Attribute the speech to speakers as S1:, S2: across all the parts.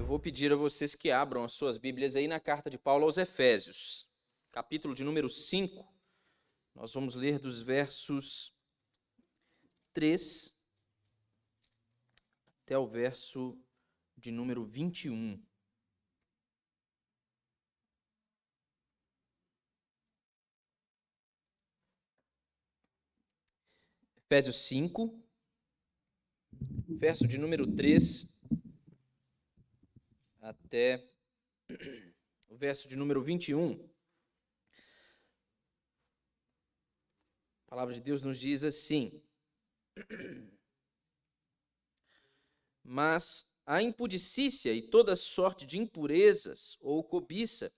S1: vou pedir a vocês que abram as suas Bíblias aí na carta de Paulo aos Efésios, capítulo de número 5. Nós vamos ler dos versos 3 até o verso de número 21. Efésios 5, verso de número 3 até o verso de número 21. A palavra de Deus nos diz assim: Mas a impudicícia e toda sorte de impurezas ou cobiça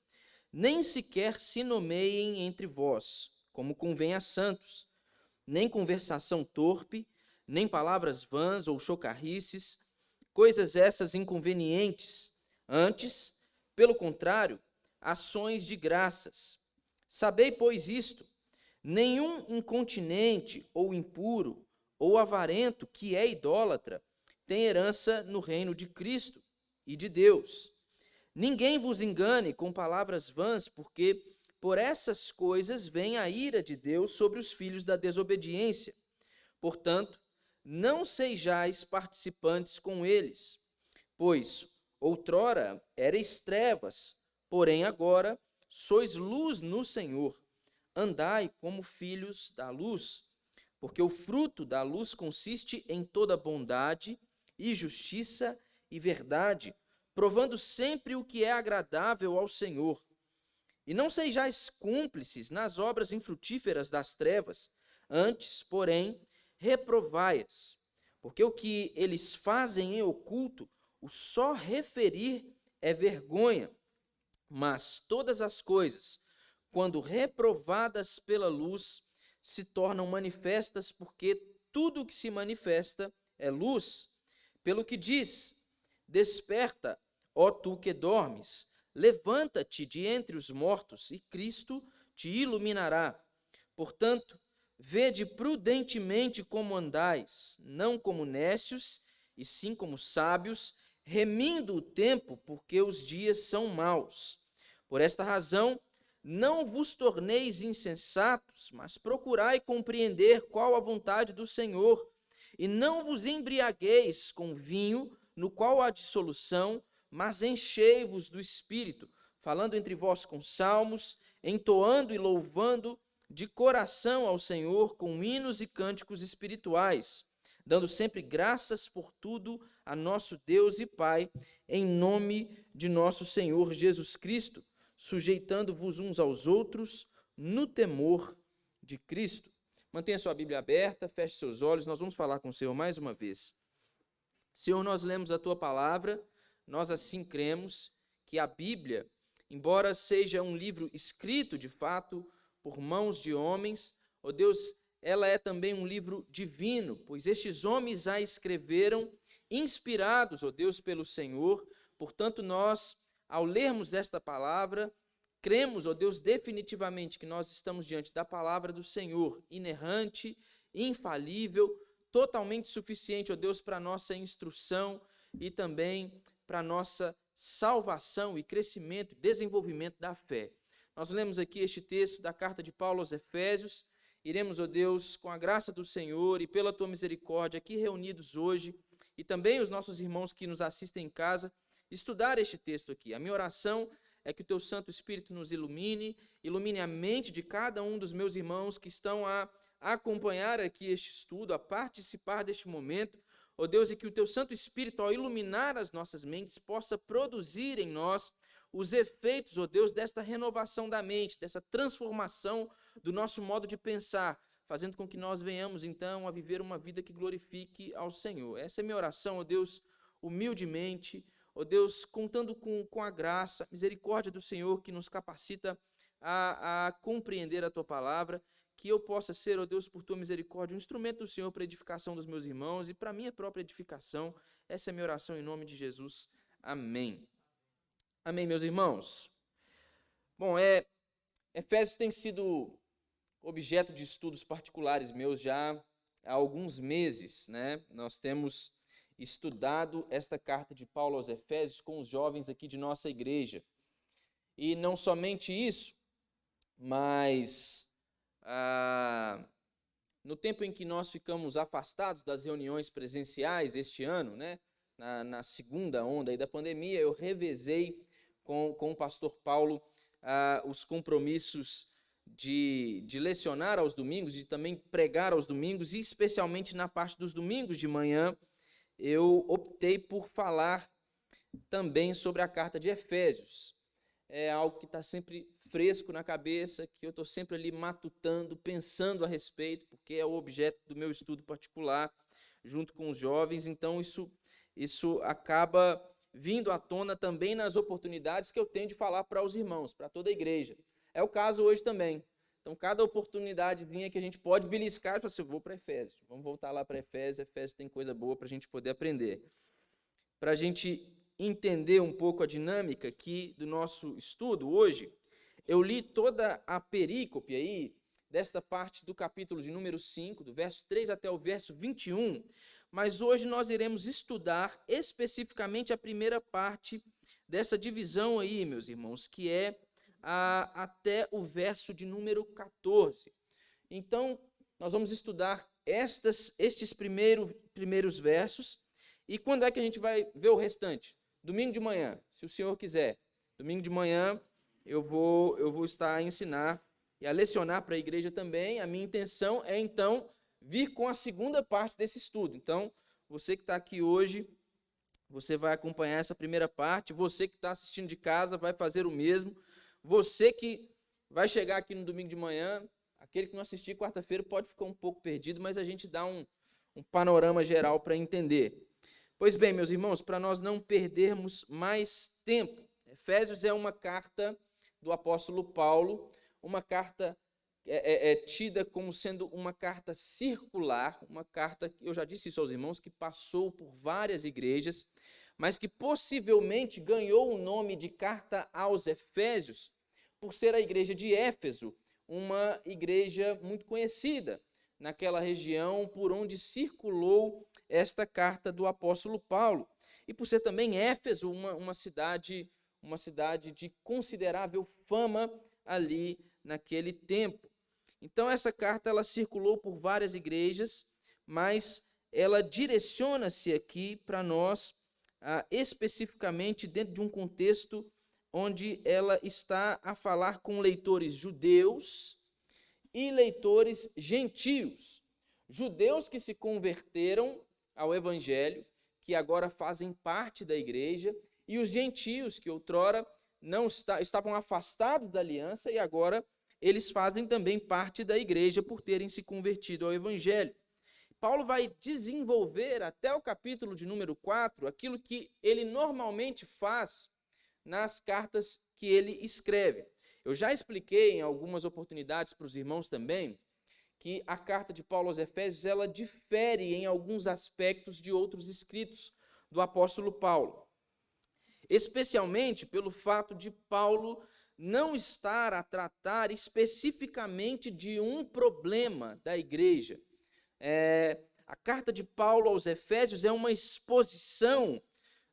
S1: nem sequer se nomeiem entre vós, como convém a santos, nem conversação torpe, nem palavras vãs ou chocarrices, coisas essas inconvenientes. Antes, pelo contrário, ações de graças. Sabei, pois, isto: nenhum incontinente ou impuro ou avarento que é idólatra tem herança no reino de Cristo e de Deus. Ninguém vos engane com palavras vãs, porque por essas coisas vem a ira de Deus sobre os filhos da desobediência. Portanto, não sejais participantes com eles, pois outrora erais trevas, porém agora sois luz no Senhor. Andai como filhos da luz, porque o fruto da luz consiste em toda bondade e justiça e verdade, provando sempre o que é agradável ao Senhor. E não sejais cúmplices nas obras infrutíferas das trevas, antes, porém, reprovai-as, porque o que eles fazem em oculto, o só referir é vergonha, mas todas as coisas, quando reprovadas pela luz, se tornam manifestas, porque tudo o que se manifesta é luz. Pelo que diz: desperta, ó tu que dormes, levanta-te de entre os mortos, e Cristo te iluminará. Portanto, vede prudentemente como andais, não como nécios, e sim como sábios, remindo o tempo, porque os dias são maus. Por esta razão, não vos torneis insensatos, mas procurai compreender qual a vontade do Senhor, e não vos embriagueis com vinho, no qual há dissolução, mas enchei-vos do Espírito, falando entre vós com salmos, entoando e louvando de coração ao Senhor com hinos e cânticos espirituais, dando sempre graças por tudo a nosso Deus e Pai, em nome de nosso Senhor Jesus Cristo, sujeitando-vos uns aos outros no temor de Cristo. Mantenha sua Bíblia aberta, feche seus olhos, nós vamos falar com o Senhor mais uma vez. Senhor, nós lemos a Tua palavra, nós assim cremos que a Bíblia, embora seja um livro escrito de fato por mãos de homens, ó Deus, ela é também um livro divino, pois estes homens a escreveram inspirados, ó Deus, pelo Senhor. Portanto, nós, ao lermos esta palavra, cremos, ó Deus, definitivamente que nós estamos diante da palavra do Senhor, inerrante, infalível, totalmente suficiente, ó Deus, para a nossa instrução e também para a nossa salvação e crescimento, desenvolvimento da fé. Nós lemos aqui este texto da carta de Paulo aos Efésios. Iremos, ó Deus, com a graça do Senhor e pela Tua misericórdia, aqui reunidos hoje, e também os nossos irmãos que nos assistem em casa, estudar este texto aqui. A minha oração é que o Teu Santo Espírito nos ilumine a mente de cada um dos meus irmãos que estão a acompanhar aqui este estudo, a participar deste momento, ó Deus, e que o Teu Santo Espírito, ao iluminar as nossas mentes, possa produzir em nós os efeitos, ó Deus, desta renovação da mente, dessa transformação do nosso modo de pensar, fazendo com que nós venhamos, então, a viver uma vida que glorifique ao Senhor. Essa é a minha oração, ó Deus, humildemente, ó Deus, contando com a graça, a misericórdia do Senhor que nos capacita a compreender a Tua palavra, que eu possa ser, ó Deus, por Tua misericórdia, um instrumento do Senhor para a edificação dos meus irmãos e para a minha própria edificação. Essa é a minha oração em nome de Jesus. Amém. Amém, meus irmãos? Bom, Efésios tem sido objeto de estudos particulares meus já há alguns meses, né? Nós temos estudado esta carta de Paulo aos Efésios com os jovens aqui de nossa igreja. E não somente isso, mas no tempo em que nós ficamos afastados das reuniões presenciais este ano, né, na segunda onda aí da pandemia, eu revezei com o pastor Paulo os compromissos de lecionar aos domingos, de também pregar aos domingos, e especialmente na parte dos domingos de manhã, eu optei por falar também sobre a carta de Efésios. É algo que está sempre fresco na cabeça, que eu estou sempre ali matutando, pensando a respeito, porque é o objeto do meu estudo particular, junto com os jovens. Então, isso acaba vindo à tona também nas oportunidades que eu tenho de falar para os irmãos, para toda a igreja. É o caso hoje também. Então, cada oportunidadezinha que a gente pode beliscar, eu falo assim, eu vou para Efésios, vamos voltar lá para Efésios, Efésios tem coisa boa para a gente poder aprender. Para a gente entender um pouco a dinâmica aqui do nosso estudo hoje, eu li toda a perícope aí, desta parte do capítulo de número 5, do verso 3 até o verso 21, mas hoje nós iremos estudar especificamente a primeira parte dessa divisão aí, meus irmãos, que é até o verso de número 14. Então, nós vamos estudar estes primeiros versos, e quando é que a gente vai ver o restante? Domingo de manhã, se o senhor quiser. Domingo de manhã eu vou estar a ensinar e a lecionar para a igreja também. A minha intenção é, então, vir com a segunda parte desse estudo. Então, você que está aqui hoje, você vai acompanhar essa primeira parte. Você que está assistindo de casa vai fazer o mesmo. Você que vai chegar aqui no domingo de manhã, aquele que não assistir quarta-feira pode ficar um pouco perdido, mas a gente dá um panorama geral para entender. Pois bem, meus irmãos, para nós não perdermos mais tempo, Efésios é uma carta do apóstolo Paulo, uma carta tida como sendo uma carta circular, uma carta, eu já disse isso aos irmãos, que passou por várias igrejas, mas que possivelmente ganhou o nome de carta aos Efésios por ser a igreja de Éfeso, uma igreja muito conhecida naquela região por onde circulou esta carta do apóstolo Paulo. E por ser também Éfeso uma cidade de considerável fama ali naquele tempo. Então essa carta ela circulou por várias igrejas, mas ela direciona-se aqui para nós especificamente dentro de um contexto onde ela está a falar com leitores judeus e leitores gentios. Judeus que se converteram ao evangelho, que agora fazem parte da igreja, e os gentios que outrora estavam afastados da aliança e agora eles fazem também parte da igreja por terem se convertido ao evangelho. Paulo vai desenvolver até o capítulo de número 4 aquilo que ele normalmente faz nas cartas que ele escreve. Eu já expliquei em algumas oportunidades para os irmãos também que a carta de Paulo aos Efésios ela difere em alguns aspectos de outros escritos do apóstolo Paulo. Especialmente pelo fato de Paulo não estar a tratar especificamente de um problema da igreja. A carta de Paulo aos Efésios é uma exposição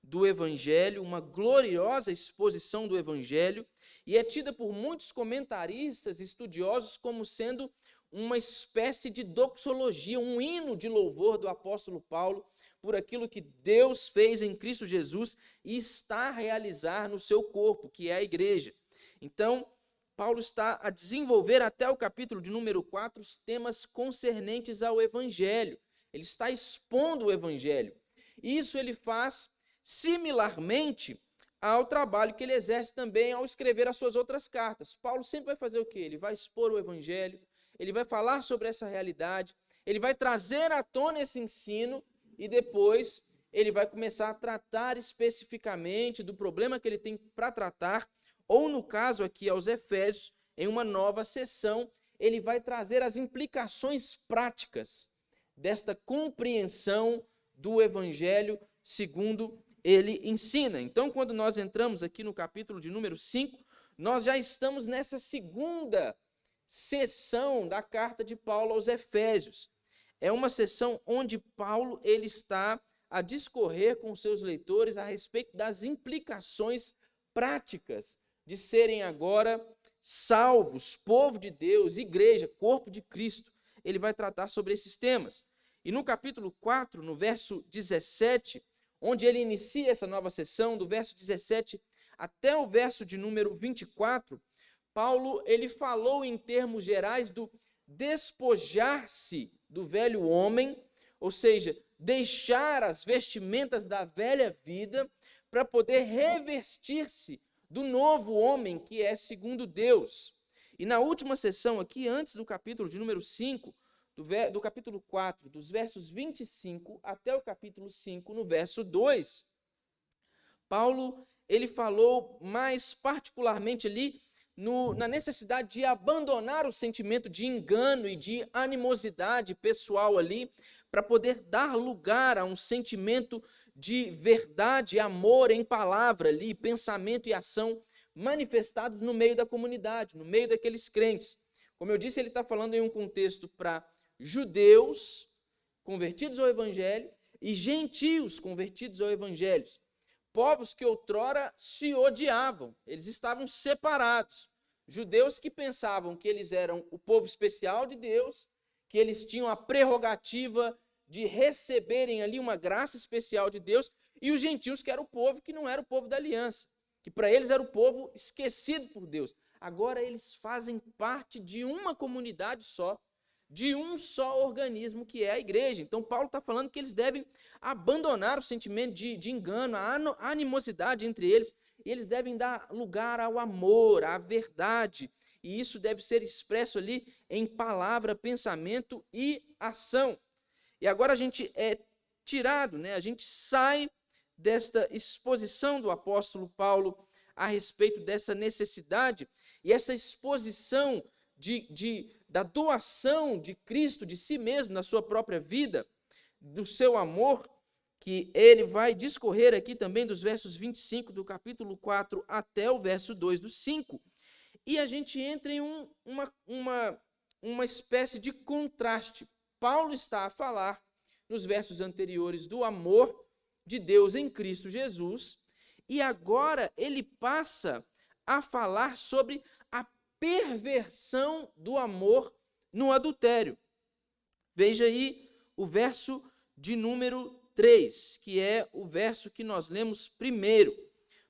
S1: do Evangelho, uma gloriosa exposição do Evangelho, e é tida por muitos comentaristas estudiosos como sendo uma espécie de doxologia, um hino de louvor do apóstolo Paulo por aquilo que Deus fez em Cristo Jesus e está a realizar no seu corpo, que é a igreja. Então, Paulo está a desenvolver até o capítulo de número 4 os temas concernentes ao Evangelho. Ele está expondo o Evangelho. Isso ele faz similarmente ao trabalho que ele exerce também ao escrever as suas outras cartas. Paulo sempre vai fazer o quê? Ele vai expor o Evangelho, ele vai falar sobre essa realidade, ele vai trazer à tona esse ensino e depois ele vai começar a tratar especificamente do problema que ele tem para tratar, ou no caso aqui aos Efésios, em uma nova sessão, ele vai trazer as implicações práticas desta compreensão do Evangelho segundo ele ensina. Então, quando nós entramos aqui no capítulo de número 5, nós já estamos nessa segunda sessão da carta de Paulo aos Efésios. É uma sessão onde Paulo ele está a discorrer com seus leitores a respeito das implicações práticas de serem agora salvos, povo de Deus, igreja, corpo de Cristo. Ele vai tratar sobre esses temas. E no capítulo 4, no verso 17, onde ele inicia essa nova sessão, do verso 17 até o verso de número 24, Paulo ele falou em termos gerais do despojar-se do velho homem, ou seja, deixar as vestimentas da velha vida para poder revestir-se do novo homem que é segundo Deus. E na última sessão aqui, antes do capítulo de número 5, do capítulo 4, dos versos 25 até o capítulo 5, no verso 2, Paulo ele falou mais particularmente ali na necessidade de abandonar o sentimento de engano e de animosidade pessoal ali, para poder dar lugar a um sentimento de verdade, amor em palavra ali, pensamento e ação manifestados no meio da comunidade, no meio daqueles crentes. Como eu disse, ele está falando em um contexto para judeus convertidos ao evangelho e gentios convertidos ao evangelho. Povos que outrora se odiavam, eles estavam separados. Judeus que pensavam que eles eram o povo especial de Deus, que eles tinham a prerrogativa de receberem ali uma graça especial de Deus, e os gentios que era o povo que não era o povo da aliança, que para eles era o povo esquecido por Deus. Agora eles fazem parte de uma comunidade só, de um só organismo que é a igreja. Então Paulo está falando que eles devem abandonar o sentimento de engano, a animosidade entre eles, e eles devem dar lugar ao amor, à verdade, e isso deve ser expresso ali em palavra, pensamento e ação. E agora a gente é tirado, a gente sai desta exposição do apóstolo Paulo a respeito dessa necessidade, e essa exposição da doação de Cristo, de si mesmo, na sua própria vida, do seu amor, que ele vai discorrer aqui também dos versos 25 do capítulo 4 até o verso 2 do 5. E a gente entra em uma espécie de contraste. Paulo está a falar, nos versos anteriores, do amor de Deus em Cristo Jesus, e agora ele passa a falar sobre a perversão do amor no adultério. Veja aí o verso de número 3, que é o verso que nós lemos primeiro.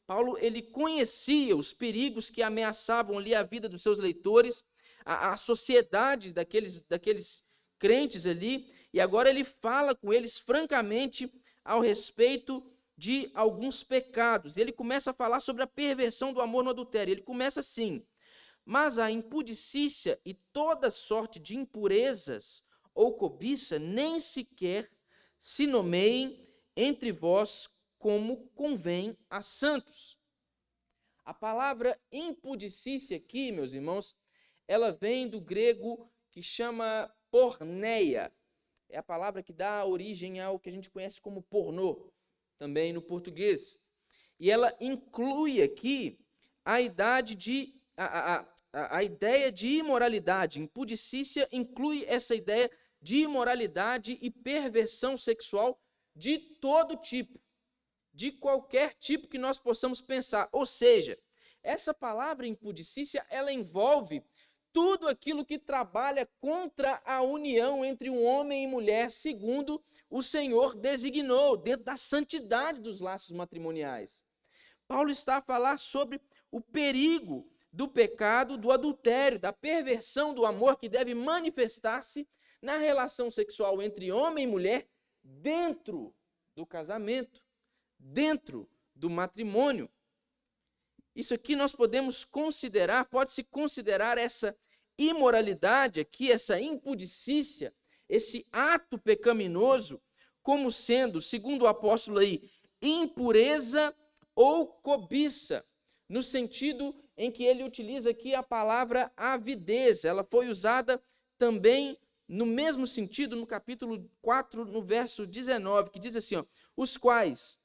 S1: Paulo ele conhecia os perigos que ameaçavam ali a vida dos seus leitores, a sociedade daqueles crentes ali, e agora ele fala com eles francamente ao respeito de alguns pecados. Ele começa a falar sobre a perversão do amor no adultério. Ele começa assim: mas a impudicícia e toda sorte de impurezas ou cobiça nem sequer se nomeiem entre vós como convém a santos. A palavra impudicícia aqui, meus irmãos, ela vem do grego que chama porneia. É a palavra que dá origem ao que a gente conhece como pornô, também no português. E ela inclui aqui a ideia de imoralidade. Impudicícia inclui essa ideia de imoralidade e perversão sexual de todo tipo, de qualquer tipo que nós possamos pensar. Ou seja, essa palavra impudicícia, ela envolve tudo aquilo que trabalha contra a união entre um homem e mulher, segundo o Senhor designou, dentro da santidade dos laços matrimoniais. Paulo está a falar sobre o perigo do pecado, do adultério, da perversão do amor que deve manifestar-se na relação sexual entre homem e mulher dentro do casamento, dentro do matrimônio. Isso aqui nós podemos considerar, pode-se considerar essa imoralidade aqui, essa impudicícia, esse ato pecaminoso, como sendo, segundo o apóstolo aí, impureza ou cobiça, no sentido em que ele utiliza aqui a palavra avidez. Ela foi usada também no mesmo sentido no capítulo 4, no verso 19, que diz assim, os quais,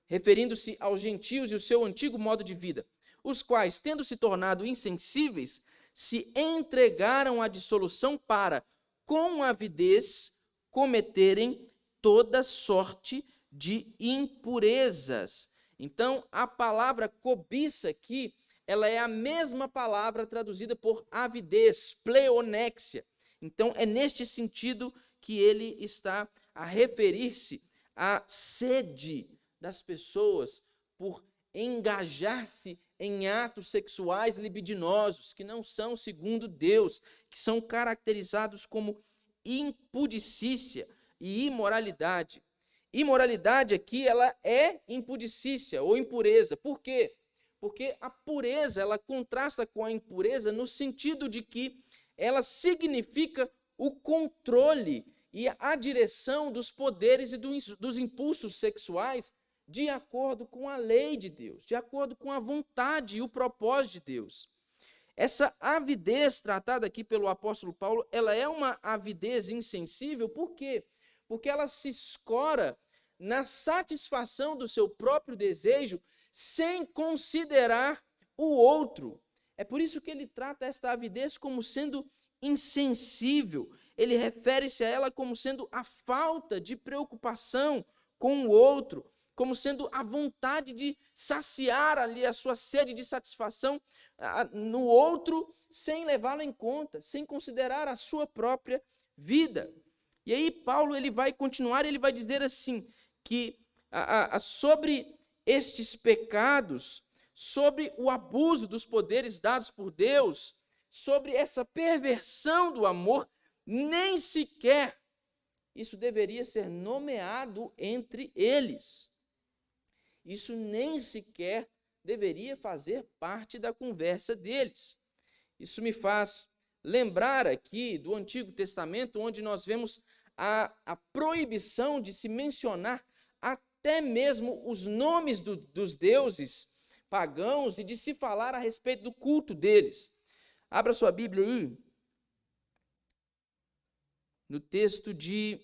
S1: referindo-se aos gentios e o seu antigo modo de vida, os quais, tendo se tornado insensíveis, se entregaram à dissolução para, com avidez, cometerem toda sorte de impurezas. Então, a palavra cobiça aqui, ela é a mesma palavra traduzida por avidez, pleonexia. Então, é neste sentido que ele está a referir-se à sede das pessoas por engajar-se em atos sexuais libidinosos, que não são segundo Deus, que são caracterizados como impudicícia e imoralidade. Imoralidade aqui, ela é impudicícia ou impureza. Por quê? Porque a pureza, ela contrasta com a impureza no sentido de que ela significa o controle e a direção dos poderes e dos impulsos sexuais de acordo com a lei de Deus, de acordo com a vontade e o propósito de Deus. Essa avidez tratada aqui pelo apóstolo Paulo, ela é uma avidez insensível, por quê? Porque ela se escora na satisfação do seu próprio desejo sem considerar o outro. É por isso que ele trata esta avidez como sendo insensível. Ele refere-se a ela como sendo a falta de preocupação com o outro, como sendo a vontade de saciar ali a sua sede de satisfação no outro, sem levá-lo em conta, sem considerar a sua própria vida. E aí Paulo ele vai continuar, ele vai dizer assim, que sobre estes pecados, sobre o abuso dos poderes dados por Deus, sobre essa perversão do amor, nem sequer isso deveria ser nomeado entre eles. Isso nem sequer deveria fazer parte da conversa deles. Isso me faz lembrar aqui do Antigo Testamento, onde nós vemos a proibição de se mencionar até mesmo os nomes dos deuses pagãos e de se falar a respeito do culto deles. Abra sua Bíblia aí, no texto de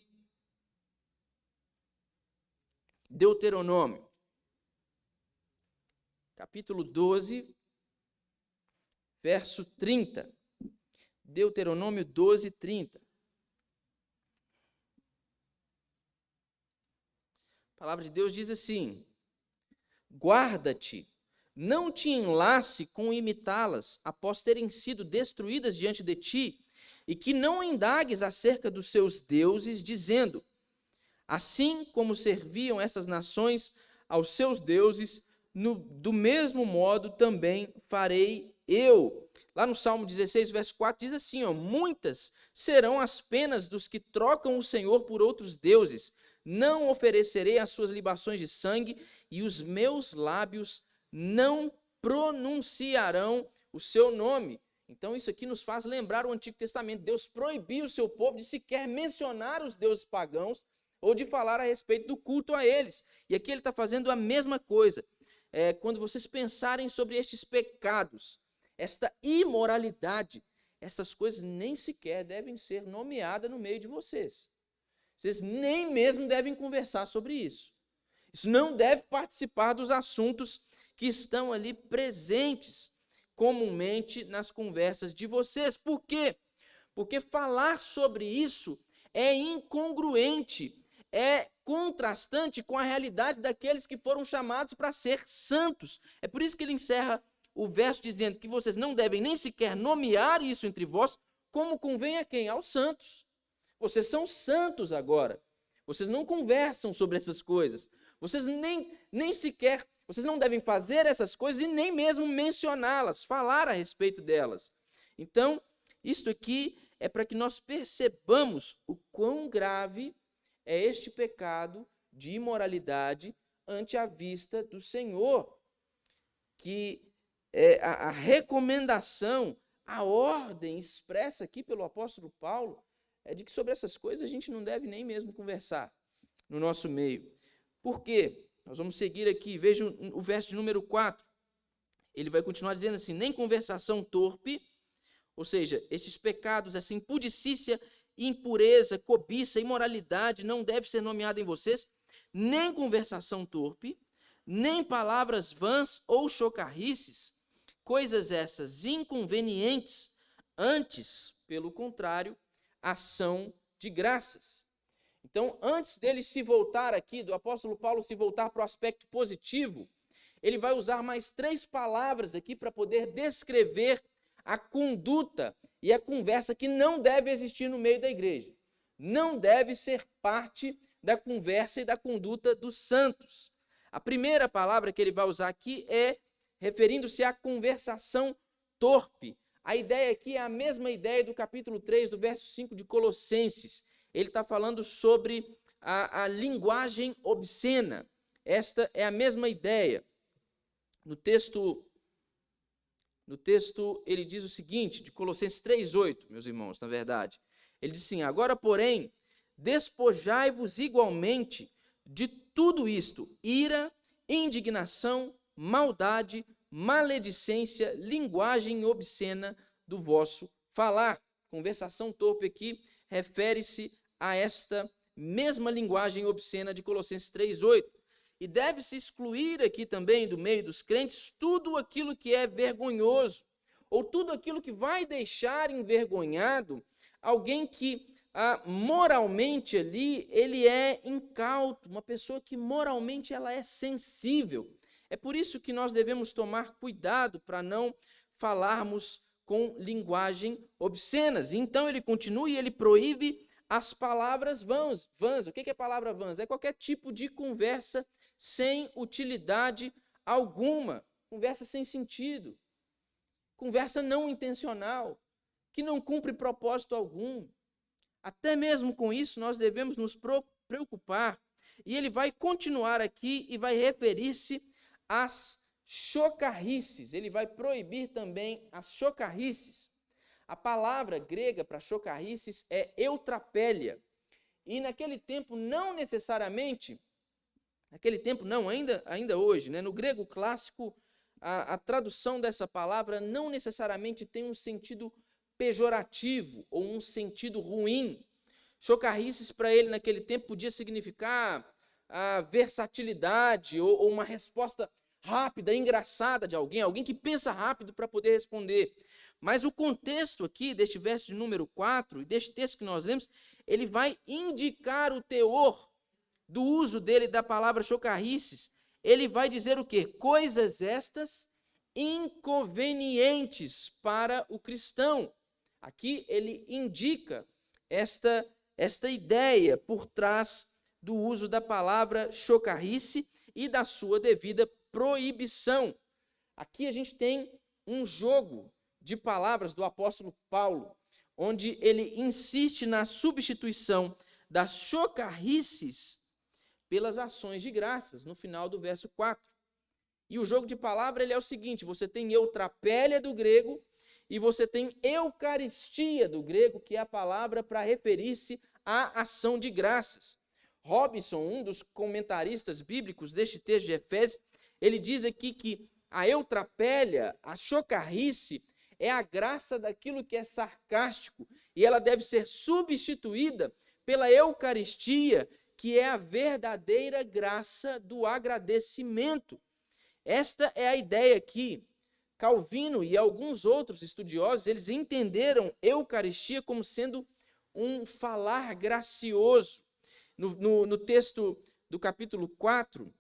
S1: Deuteronômio, capítulo 12, verso 30. Deuteronômio 12, 30. A palavra de Deus diz assim: guarda-te, não te enlace com imitá-las, após terem sido destruídas diante de ti, e que não indagues acerca dos seus deuses, dizendo: assim como serviam essas nações aos seus deuses, do mesmo modo também farei eu. Lá no Salmo 16, verso 4, diz assim, muitas serão as penas dos que trocam o Senhor por outros deuses. Não oferecerei as suas libações de sangue, e os meus lábios não pronunciarão o seu nome. Então isso aqui nos faz lembrar o Antigo Testamento. Deus proibiu o seu povo de sequer mencionar os deuses pagãos ou de falar a respeito do culto a eles. E aqui ele está fazendo a mesma coisa. Quando vocês pensarem sobre estes pecados, esta imoralidade, essas coisas nem sequer devem ser nomeadas no meio de vocês. Vocês nem mesmo devem conversar sobre isso. Isso não deve participar dos assuntos que estão ali presentes comumente nas conversas de vocês. Por quê? Porque falar sobre isso é incongruente, é contrastante com a realidade daqueles que foram chamados para ser santos. É por isso que ele encerra o verso dizendo que vocês não devem nem sequer nomear isso entre vós, como convém a quem? Aos santos. Vocês são santos agora. Vocês não conversam sobre essas coisas. Vocês nem sequer, vocês não devem fazer essas coisas e nem mesmo mencioná-las, falar a respeito delas. Então, isto aqui é para que nós percebamos o quão grave é este pecado de imoralidade ante a vista do Senhor. Que a recomendação, a ordem expressa aqui pelo apóstolo Paulo é de que sobre essas coisas a gente não deve nem mesmo conversar no nosso meio. Por quê? Nós vamos seguir aqui, vejam o verso de número 4. Ele vai continuar dizendo assim: nem conversação torpe, ou seja, esses pecados, essa impudicícia, impureza, cobiça, imoralidade não deve ser nomeada em vocês, nem conversação torpe, nem palavras vãs ou chocarrices, coisas essas antes, pelo contrário, ação de graças. Então, antes dele se voltar aqui, do apóstolo Paulo se voltar para o aspecto positivo, ele vai usar mais 3 palavras aqui para poder descrever a conduta e a conversa que não deve existir no meio da igreja. Não deve ser parte da conversa e da conduta dos santos. A primeira palavra que ele vai usar aqui é referindo-se à conversação torpe. A ideia aqui é a mesma ideia do capítulo 3, do verso 5 de Colossenses. Ele está falando sobre a linguagem obscena. Esta é a mesma ideia. No texto, ele diz o seguinte, de Colossenses 3,8, meus irmãos, na verdade. Ele diz assim: agora, porém, despojai-vos igualmente de tudo isto: ira, indignação, maldade, maledicência, linguagem obscena do vosso falar. Conversação torpe aqui refere-se a esta mesma linguagem obscena de Colossenses 3,8. E deve-se excluir aqui também do meio dos crentes tudo aquilo que é vergonhoso, ou tudo aquilo que vai deixar envergonhado alguém que moralmente ali, ele é incauto, uma pessoa que moralmente ela é sensível. É por isso que nós devemos tomar cuidado para não falarmos com linguagem obscenas. Então ele continua e ele proíbe as palavras vãs. O que é palavra vãs? É qualquer tipo de conversa sem utilidade alguma, conversa sem sentido, conversa não intencional, que não cumpre propósito algum. Até mesmo com isso nós devemos nos preocupar. E ele vai continuar aqui e vai referir-se às chocarrices. Ele vai proibir também as chocarrices. A palavra grega para chocarrices é eutrapélia. E naquele tempo não necessariamente, ainda hoje, né? No grego clássico, a tradução dessa palavra não necessariamente tem um sentido pejorativo ou um sentido ruim. Chocarrices para ele naquele tempo podia significar a versatilidade ou uma resposta rápida, engraçada de alguém que pensa rápido para poder responder. Mas o contexto aqui deste verso de número 4 e deste texto que nós lemos, ele vai indicar o teor do uso dele da palavra chocarrices. Ele vai dizer o quê? Coisas estas inconvenientes para o cristão. Aqui ele indica esta ideia por trás do uso da palavra chocarrice e da sua devida proibição. Aqui a gente tem um jogo de palavras do apóstolo Paulo, onde ele insiste na substituição das chocarrices pelas ações de graças, no final do verso 4. E o jogo de palavra ele é o seguinte: você tem eutrapélia do grego e você tem eucaristia do grego, que é a palavra para referir-se à ação de graças. Robinson, um dos comentaristas bíblicos deste texto de Efésios, ele diz aqui que a eutrapélia, a chocarrice, é a graça daquilo que é sarcástico e ela deve ser substituída pela eucaristia, que é a verdadeira graça do agradecimento. Esta é a ideia aqui. Calvino e alguns outros estudiosos, eles entenderam eucaristia como sendo um falar gracioso. No texto do capítulo 4,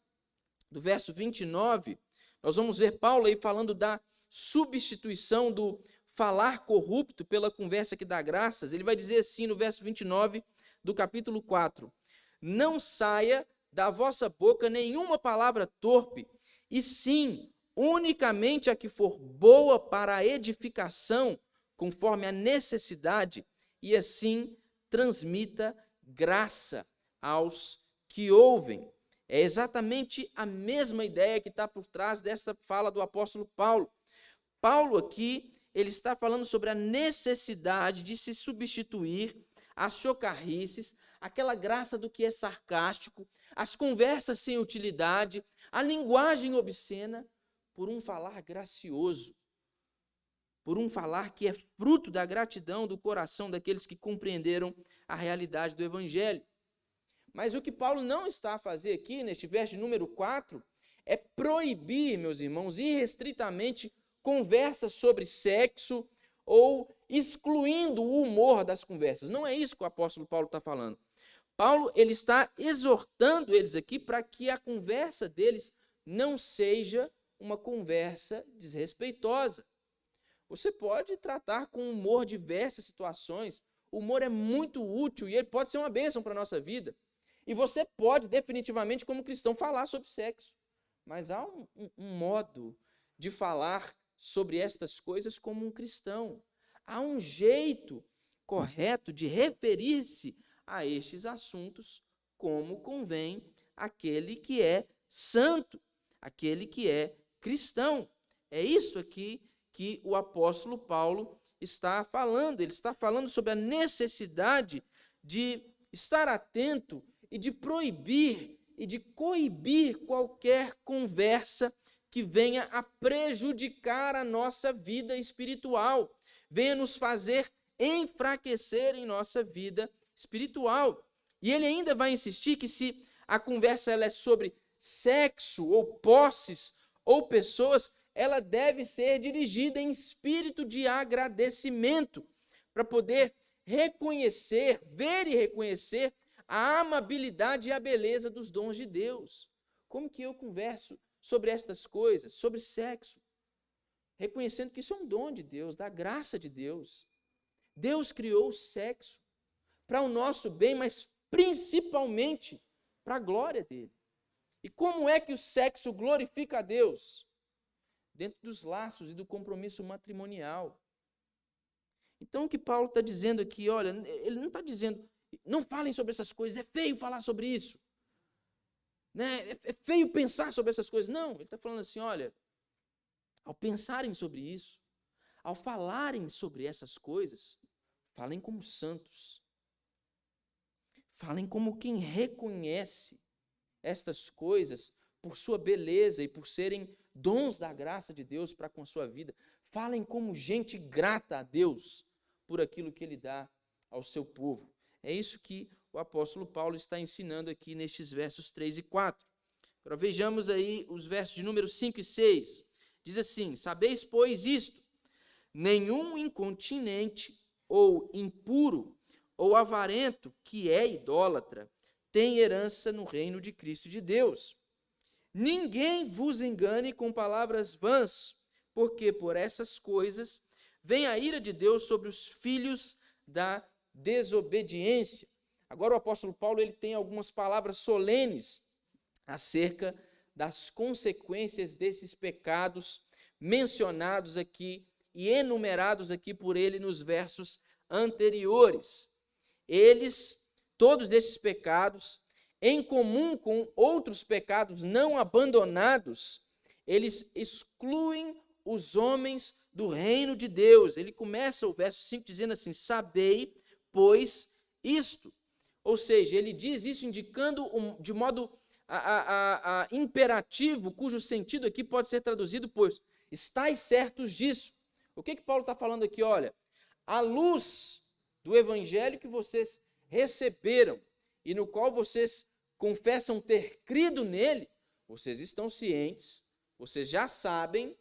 S1: do verso 29, nós vamos ver Paulo aí falando da substituição do falar corrupto pela conversa que dá graças. Ele vai dizer assim no verso 29 do capítulo 4: não saia da vossa boca nenhuma palavra torpe, e sim unicamente a que for boa para a edificação, conforme a necessidade, e assim transmita graça aos que ouvem. É exatamente a mesma ideia que está por trás desta fala do apóstolo Paulo. Paulo aqui, ele está falando sobre a necessidade de se substituir as chocarrices, aquela graça do que é sarcástico, as conversas sem utilidade, a linguagem obscena, por um falar gracioso, por um falar que é fruto da gratidão do coração daqueles que compreenderam a realidade do Evangelho. Mas o que Paulo não está a fazer aqui, neste verso número 4, é proibir, meus irmãos, irrestritamente conversas sobre sexo ou excluindo o humor das conversas. Não é isso que o apóstolo Paulo está falando. Paulo ele está exortando eles aqui para que a conversa deles não seja uma conversa desrespeitosa. Você pode tratar com humor diversas situações. O humor é muito útil e ele pode ser uma bênção para a nossa vida. E você pode definitivamente, como cristão, falar sobre sexo. Mas há um modo de falar sobre estas coisas como um cristão. Há um jeito correto de referir-se a estes assuntos como convém aquele que é santo, aquele que é cristão. É isso aqui que o apóstolo Paulo está falando. Ele está falando sobre a necessidade de estar atento e de proibir e de coibir qualquer conversa que venha a prejudicar a nossa vida espiritual, venha nos fazer enfraquecer em nossa vida espiritual. E ele ainda vai insistir que se a conversa ela é sobre sexo ou posses ou pessoas, ela deve ser dirigida em espírito de agradecimento, para poder reconhecer, ver e reconhecer a amabilidade e a beleza dos dons de Deus. Como que eu converso sobre estas coisas, sobre sexo? Reconhecendo que isso é um dom de Deus, da graça de Deus. Deus criou o sexo para o nosso bem, mas principalmente para a glória dele. E como é que o sexo glorifica a Deus? Dentro dos laços e do compromisso matrimonial. Então o que Paulo está dizendo aqui, olha, ele não está dizendo, não falem sobre essas coisas, é feio falar sobre isso. Né? É feio pensar sobre essas coisas. Não, ele está falando assim, olha, ao pensarem sobre isso, ao falarem sobre essas coisas, falem como santos. Falem como quem reconhece estas coisas por sua beleza e por serem dons da graça de Deus para com a sua vida. Falem como gente grata a Deus por aquilo que ele dá ao seu povo. É isso que o apóstolo Paulo está ensinando aqui nestes versos 3 e 4. Agora vejamos aí os versos de número 5 e 6. Diz assim: sabeis, pois, isto, nenhum incontinente ou impuro ou avarento que é idólatra tem herança no reino de Cristo de Deus. Ninguém vos engane com palavras vãs, porque por essas coisas vem a ira de Deus sobre os filhos da desobediência. Agora o apóstolo Paulo ele tem algumas palavras solenes acerca das consequências desses pecados mencionados aqui e enumerados aqui por ele nos versos anteriores. Todos esses pecados, em comum com outros pecados não abandonados, eles excluem os homens do reino de Deus. Ele começa o verso 5 dizendo assim: sabei, pois, isto. Ou seja, ele diz isso indicando de modo imperativo, cujo sentido aqui pode ser traduzido por estais certos disso. O que Paulo está falando aqui? Olha, à luz do evangelho que vocês receberam e no qual vocês confessam ter crido nele, vocês estão cientes, vocês já sabem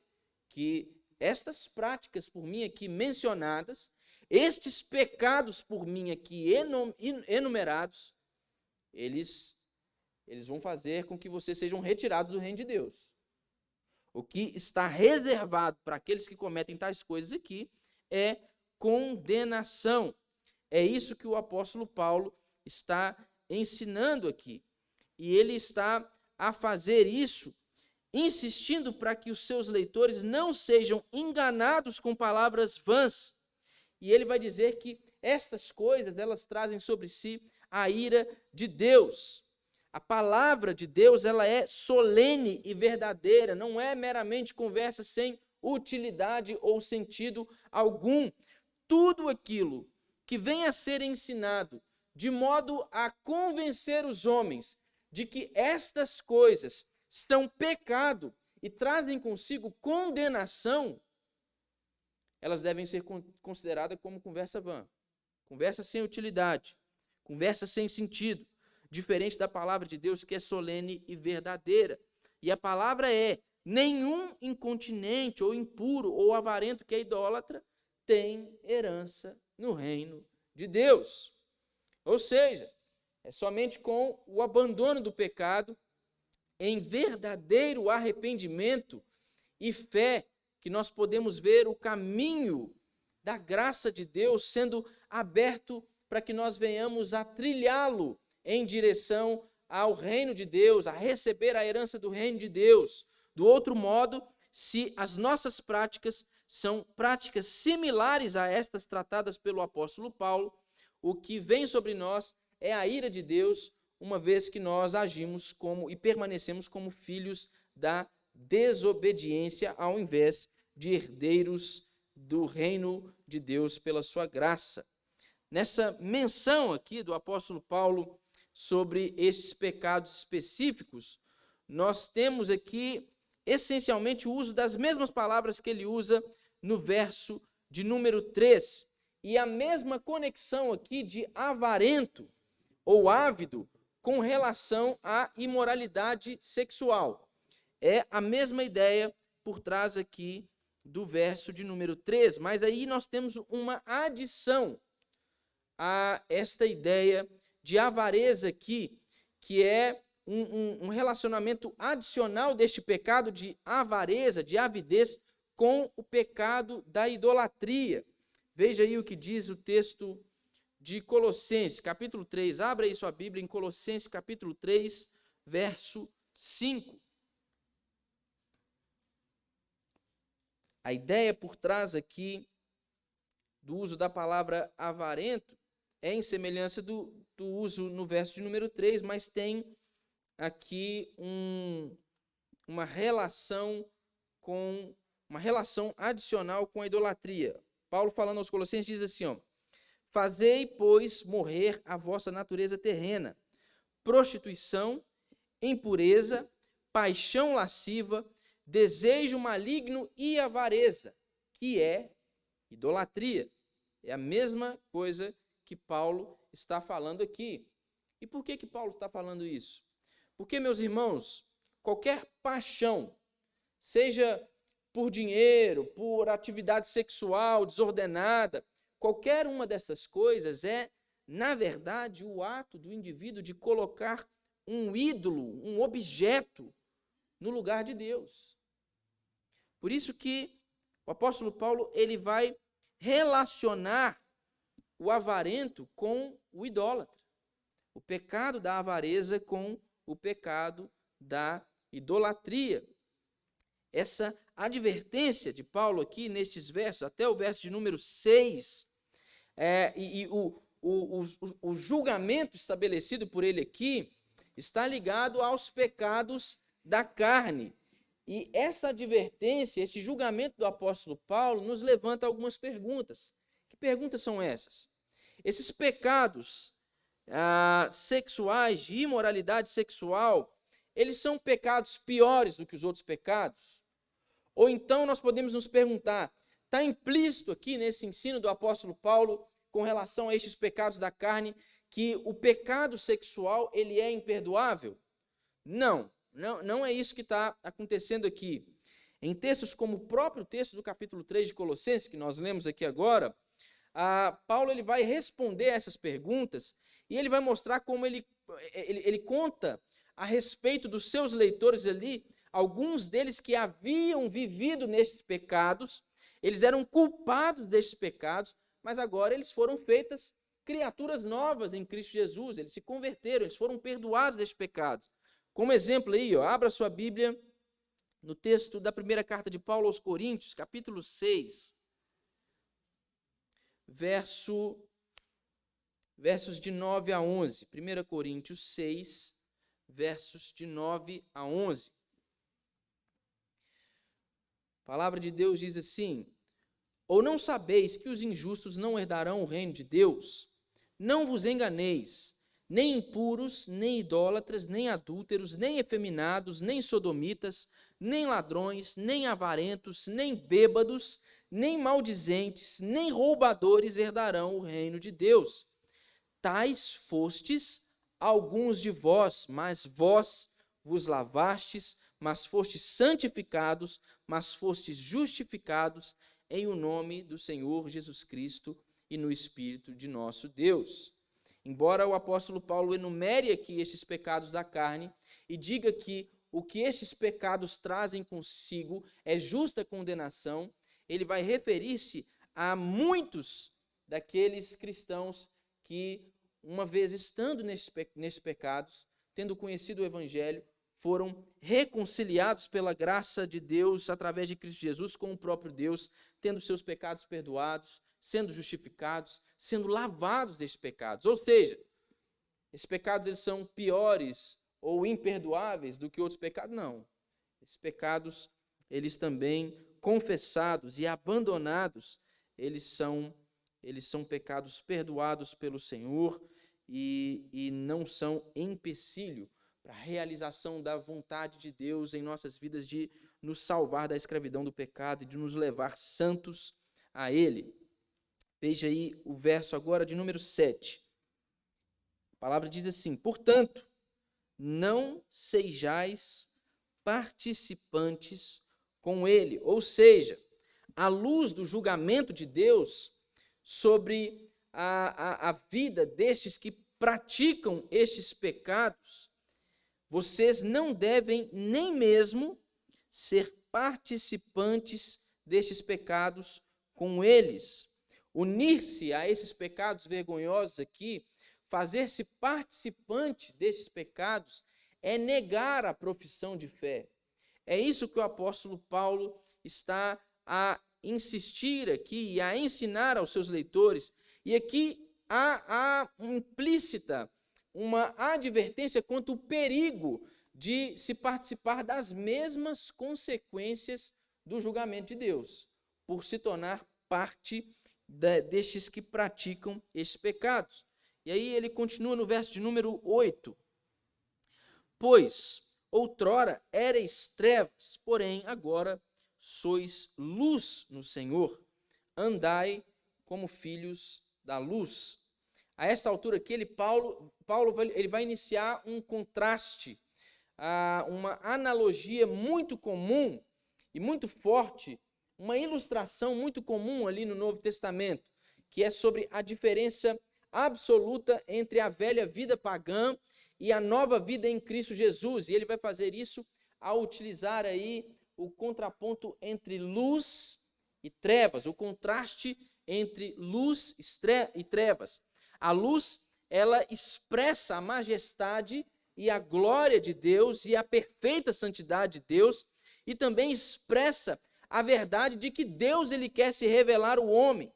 S1: que estas práticas por mim aqui mencionadas, estes pecados por mim aqui enumerados, eles vão fazer com que vocês sejam retirados do reino de Deus. O que está reservado para aqueles que cometem tais coisas aqui é condenação. É isso que o apóstolo Paulo está ensinando aqui. E ele está a fazer isso, insistindo para que os seus leitores não sejam enganados com palavras vãs. E ele vai dizer que estas coisas, elas trazem sobre si a ira de Deus. A palavra de Deus, ela é solene e verdadeira, não é meramente conversa sem utilidade ou sentido algum. Tudo aquilo que vem a ser ensinado de modo a convencer os homens de que estas coisas estão pecado e trazem consigo condenação, elas devem ser consideradas como conversa vã, conversa sem utilidade, conversa sem sentido, diferente da palavra de Deus que é solene e verdadeira. E a palavra é: nenhum incontinente ou impuro ou avarento que é idólatra tem herança no reino de Deus. Ou seja, É somente com o abandono do pecado, em verdadeiro arrependimento e fé, que nós podemos ver o caminho da graça de Deus sendo aberto para que nós venhamos a trilhá-lo em direção ao reino de Deus, a receber a herança do reino de Deus. Do outro modo, se as nossas práticas são práticas similares a estas tratadas pelo apóstolo Paulo, o que vem sobre nós é a ira de Deus, uma vez que nós agimos como e permanecemos como filhos da desobediência, ao invés de herdeiros do reino de Deus pela sua graça. Nessa menção aqui do apóstolo Paulo sobre esses pecados específicos, nós temos aqui essencialmente o uso das mesmas palavras que ele usa no verso de número 3, e a mesma conexão aqui de avarento ou ávido com relação à imoralidade sexual. É a mesma ideia por trás aqui do verso de número 3, mas aí nós temos uma adição a esta ideia de avareza aqui, que é um relacionamento adicional deste pecado de avareza, de avidez, com o pecado da idolatria. Veja aí o que diz o texto de Colossenses, capítulo 3. Abra aí sua Bíblia em Colossenses, capítulo 3, verso 5. A ideia por trás aqui do uso da palavra avarento é em semelhança do uso no verso de número 3, mas tem aqui uma relação adicional com a idolatria. Paulo, falando aos Colossenses, diz assim, ó: fazei, pois, morrer a vossa natureza terrena, prostituição, impureza, paixão lasciva, desejo maligno e avareza, que é idolatria. É a mesma coisa que Paulo está falando aqui. E por que Paulo está falando isso? Porque, meus irmãos, qualquer paixão, seja por dinheiro, por atividade sexual desordenada, qualquer uma dessas coisas é, na verdade, o ato do indivíduo de colocar um ídolo, um objeto, no lugar de Deus. Por isso que o apóstolo Paulo ele vai relacionar o avarento com o idólatra, o pecado da avareza com o pecado da idolatria. Essa advertência de Paulo aqui nestes versos, até o verso de número 6, o julgamento estabelecido por ele aqui, está ligado aos pecados da carne. E essa advertência, esse julgamento do apóstolo Paulo, nos levanta algumas perguntas. Que perguntas são essas? Esses pecados sexuais, de imoralidade sexual, eles são pecados piores do que os outros pecados? Ou então nós podemos nos perguntar, está implícito aqui nesse ensino do apóstolo Paulo com relação a estes pecados da carne, que o pecado sexual ele é imperdoável? Não é isso que está acontecendo aqui. Em textos como o próprio texto do capítulo 3 de Colossenses, que nós lemos aqui agora, Paulo ele vai responder a essas perguntas e ele vai mostrar como ele conta a respeito dos seus leitores ali, alguns deles que haviam vivido nesses pecados, eles eram culpados desses pecados, mas agora eles foram feitas criaturas novas em Cristo Jesus, eles se converteram, eles foram perdoados desses pecados. Como exemplo aí, abra sua Bíblia no texto da primeira carta de Paulo aos Coríntios, capítulo 6, versos de 9 a 11. 1 Coríntios 6, versos de 9 a 11. A palavra de Deus diz assim: ou não sabeis que os injustos não herdarão o reino de Deus? Não vos enganeis, nem impuros, nem idólatras, nem adúlteros, nem efeminados, nem sodomitas, nem ladrões, nem avarentos, nem bêbados, nem maldizentes, nem roubadores herdarão o reino de Deus. Tais fostes alguns de vós, mas vós vos lavastes, mas fostes santificados, mas fostes justificados em o nome do Senhor Jesus Cristo e no Espírito de nosso Deus. Embora o apóstolo Paulo enumere aqui estes pecados da carne e diga que o que estes pecados trazem consigo é justa condenação, ele vai referir-se a muitos daqueles cristãos que, uma vez estando nesses pecados, tendo conhecido o Evangelho, foram reconciliados pela graça de Deus através de Cristo Jesus com o próprio Deus, tendo seus pecados perdoados, sendo justificados, sendo lavados desses pecados. Ou seja, esses pecados eles são piores ou imperdoáveis do que outros pecados? Não. Esses pecados, eles também confessados e abandonados, eles são pecados perdoados pelo Senhor e não são empecilho para a realização da vontade de Deus em nossas vidas de nos salvar da escravidão do pecado e de nos levar santos a Ele. Veja aí o verso agora de número 7. A palavra diz assim: portanto, não sejais participantes com ele, ou seja, à luz do julgamento de Deus sobre a vida destes que praticam estes pecados, vocês não devem nem mesmo ser participantes destes pecados com eles. Unir-se a esses pecados vergonhosos aqui, fazer-se participante destes pecados, é negar a profissão de fé. É isso que o apóstolo Paulo está a insistir aqui e a ensinar aos seus leitores. E aqui há implícita uma advertência quanto ao perigo de se participar das mesmas consequências do julgamento de Deus, por se tornar parte destes que praticam estes pecados. E aí ele continua no verso de número 8. Pois outrora erais trevas, porém agora sois luz no Senhor. Andai como filhos da luz. A esta altura aqui, Paulo ele vai iniciar um contraste, uma analogia muito comum e muito forte, uma ilustração muito comum ali no Novo Testamento, que é sobre a diferença absoluta entre a velha vida pagã e a nova vida em Cristo Jesus. E ele vai fazer isso ao utilizar aí o contraponto entre luz e trevas, o contraste entre luz e trevas. A luz, ela expressa a majestade e a glória de Deus e a perfeita santidade de Deus, e também expressa a verdade de que Deus ele quer se revelar ao homem.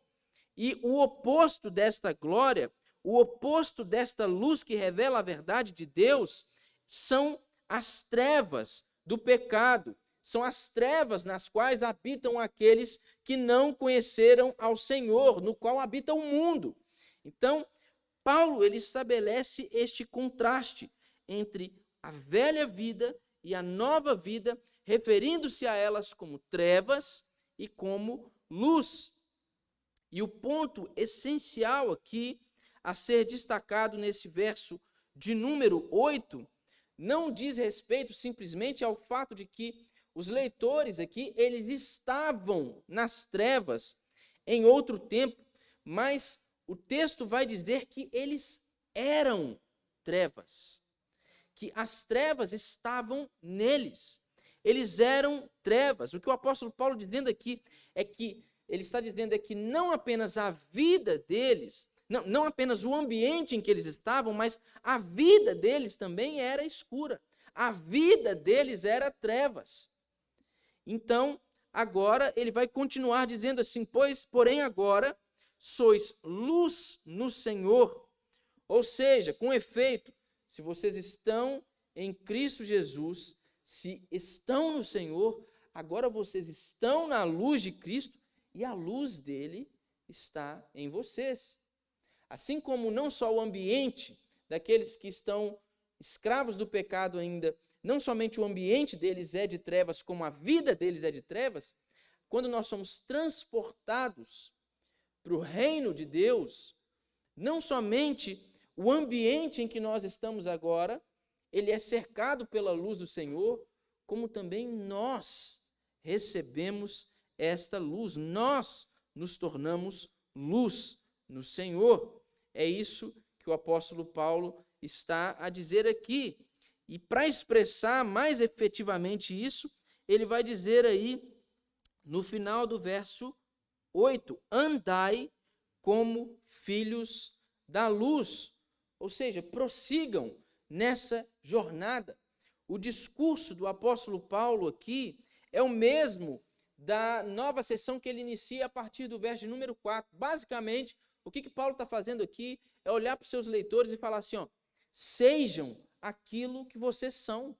S1: E o oposto desta glória, o oposto desta luz que revela a verdade de Deus, são as trevas do pecado, são as trevas nas quais habitam aqueles que não conheceram ao Senhor, no qual habita o mundo. Então, Paulo ele estabelece este contraste entre a velha vida e a nova vida, referindo-se a elas como trevas e como luz. E o ponto essencial aqui a ser destacado nesse verso de número 8 não diz respeito simplesmente ao fato de que os leitores aqui, eles estavam nas trevas em outro tempo, mas o texto vai dizer que eles eram trevas, que as trevas estavam neles, eles eram trevas. O que o apóstolo Paulo dizendo aqui é que ele está dizendo é que não apenas a vida deles, não apenas o ambiente em que eles estavam, mas a vida deles também era escura. A vida deles era trevas. Então, agora ele vai continuar dizendo assim: porém agora sois luz no Senhor. Ou seja, com efeito, se vocês estão em Cristo Jesus, se estão no Senhor, agora vocês estão na luz de Cristo e a luz dele está em vocês. Assim como não só o ambiente daqueles que estão escravos do pecado ainda, não somente o ambiente deles é de trevas, como a vida deles é de trevas, quando nós somos transportados para o reino de Deus, não somente o ambiente em que nós estamos agora, ele é cercado pela luz do Senhor, como também nós recebemos esta luz, nós nos tornamos luz no Senhor. É isso que que o apóstolo Paulo está a dizer aqui. E para expressar mais efetivamente isso, ele vai dizer aí, no final do verso 8, andai como filhos da luz. Ou seja, prossigam nessa jornada. O discurso do apóstolo Paulo aqui é o mesmo da nova sessão que ele inicia a partir do verso número 4. Basicamente, o que Paulo está fazendo aqui é olhar para os seus leitores e falar assim, ó, sejam aquilo que vocês são.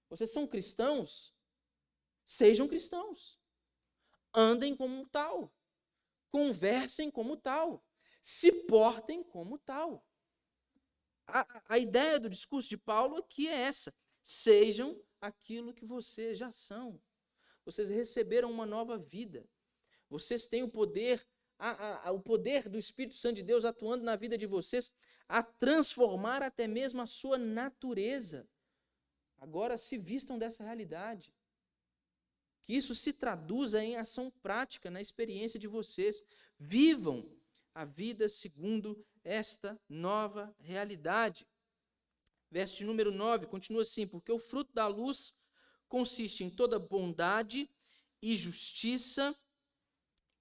S1: Vocês são cristãos? Sejam cristãos. Andem como tal. Conversem como tal. Se portem como tal. A ideia do discurso de Paulo aqui é essa. Sejam aquilo que vocês já são. Vocês receberam uma nova vida. Vocês têm o poder, o poder do Espírito Santo de Deus atuando na vida de vocês a transformar até mesmo a sua natureza. Agora se vistam dessa realidade. Que isso se traduza em ação prática na experiência de vocês. Vivam a vida segundo esta nova realidade. Verso número 9 continua assim: porque o fruto da luz consiste em toda bondade e justiça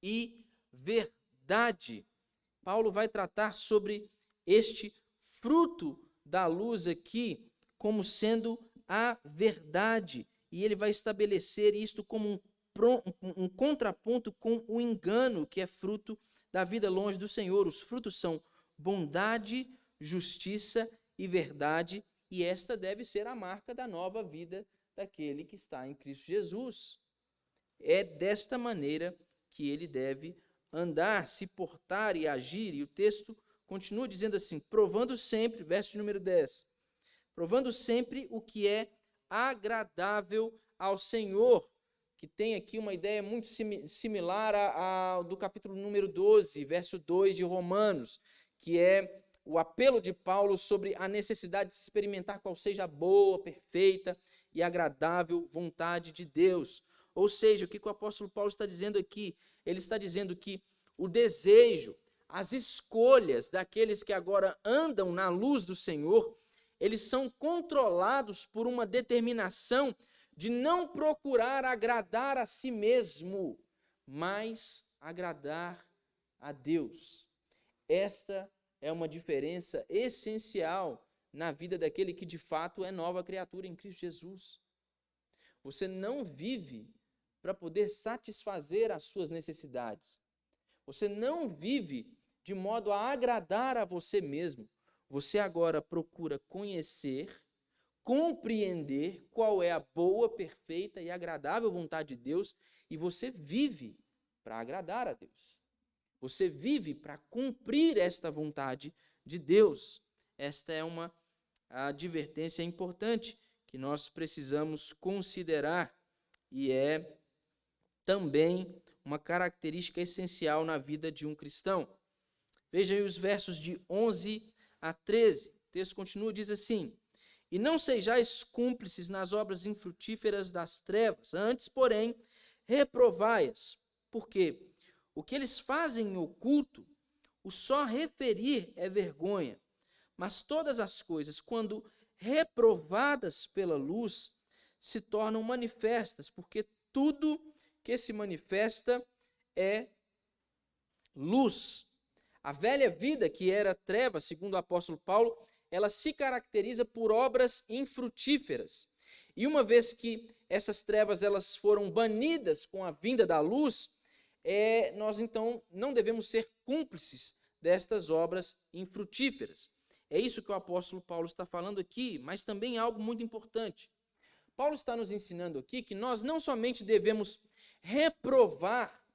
S1: e verdade. Paulo vai tratar sobre este fruto da luz aqui como sendo a verdade. E ele vai estabelecer isto como um contraponto com o engano, que é fruto da vida longe do Senhor. Os frutos são bondade, justiça e verdade, e esta deve ser a marca da nova vida daquele que está em Cristo Jesus. É desta maneira que ele deve andar, se portar e agir, e o texto continua dizendo assim, provando sempre, verso número 10, provando sempre o que é agradável ao Senhor, que tem aqui uma ideia muito similar ao do capítulo número 12, verso 2 de Romanos, que é o apelo de Paulo sobre a necessidade de se experimentar qual seja a boa, perfeita e agradável vontade de Deus. Ou seja, o que o apóstolo Paulo está dizendo aqui? Ele está dizendo que o desejo, as escolhas daqueles que agora andam na luz do Senhor, eles são controlados por uma determinação de não procurar agradar a si mesmo, mas agradar a Deus. Esta é uma diferença essencial na vida daquele que de fato é nova criatura em Cristo Jesus. Você não vive para poder satisfazer as suas necessidades. Você não vive de modo a agradar a você mesmo. Você agora procura conhecer, compreender qual é a boa, perfeita e agradável vontade de Deus, e você vive para agradar a Deus. Você vive para cumprir esta vontade de Deus. Esta é uma advertência importante que nós precisamos considerar e é também uma característica essencial na vida de um cristão. Veja aí os versos de 11 a 13. O texto continua, diz assim: e não sejais cúmplices nas obras infrutíferas das trevas, antes, porém, reprovai-as, porque o que eles fazem em oculto, o só referir é vergonha, mas todas as coisas, quando reprovadas pela luz, se tornam manifestas, porque tudo que se manifesta é luz. A velha vida, que era treva, segundo o apóstolo Paulo, ela se caracteriza por obras infrutíferas. E uma vez que essas trevas elas foram banidas com a vinda da luz, nós então não devemos ser cúmplices destas obras infrutíferas. É isso que o apóstolo Paulo está falando aqui, mas também algo muito importante. Paulo está nos ensinando aqui que nós não somente devemos reprovar,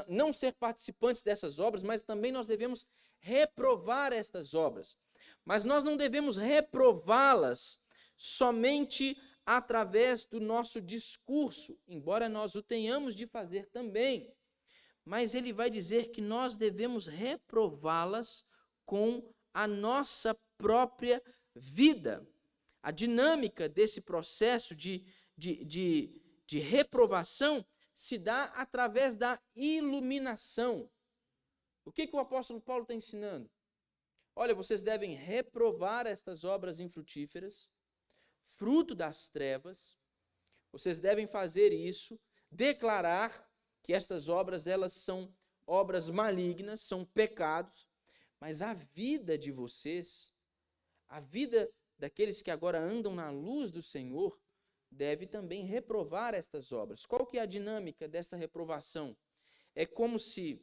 S1: não ser participantes dessas obras, mas também nós devemos reprovar estas obras. Mas nós não devemos reprová-las somente através do nosso discurso, embora nós o tenhamos de fazer também. Mas ele vai dizer que nós devemos reprová-las com a nossa própria vida. A dinâmica desse processo de reprovação se dá através da iluminação. O que o apóstolo Paulo está ensinando? olha, vocês devem reprovar estas obras infrutíferas, fruto das trevas. Vocês devem fazer isso, declarar que estas obras, elas são obras malignas, são pecados, mas a vida de vocês, a vida daqueles que agora andam na luz do Senhor, deve também reprovar estas obras. Qual que é a dinâmica desta reprovação? É como se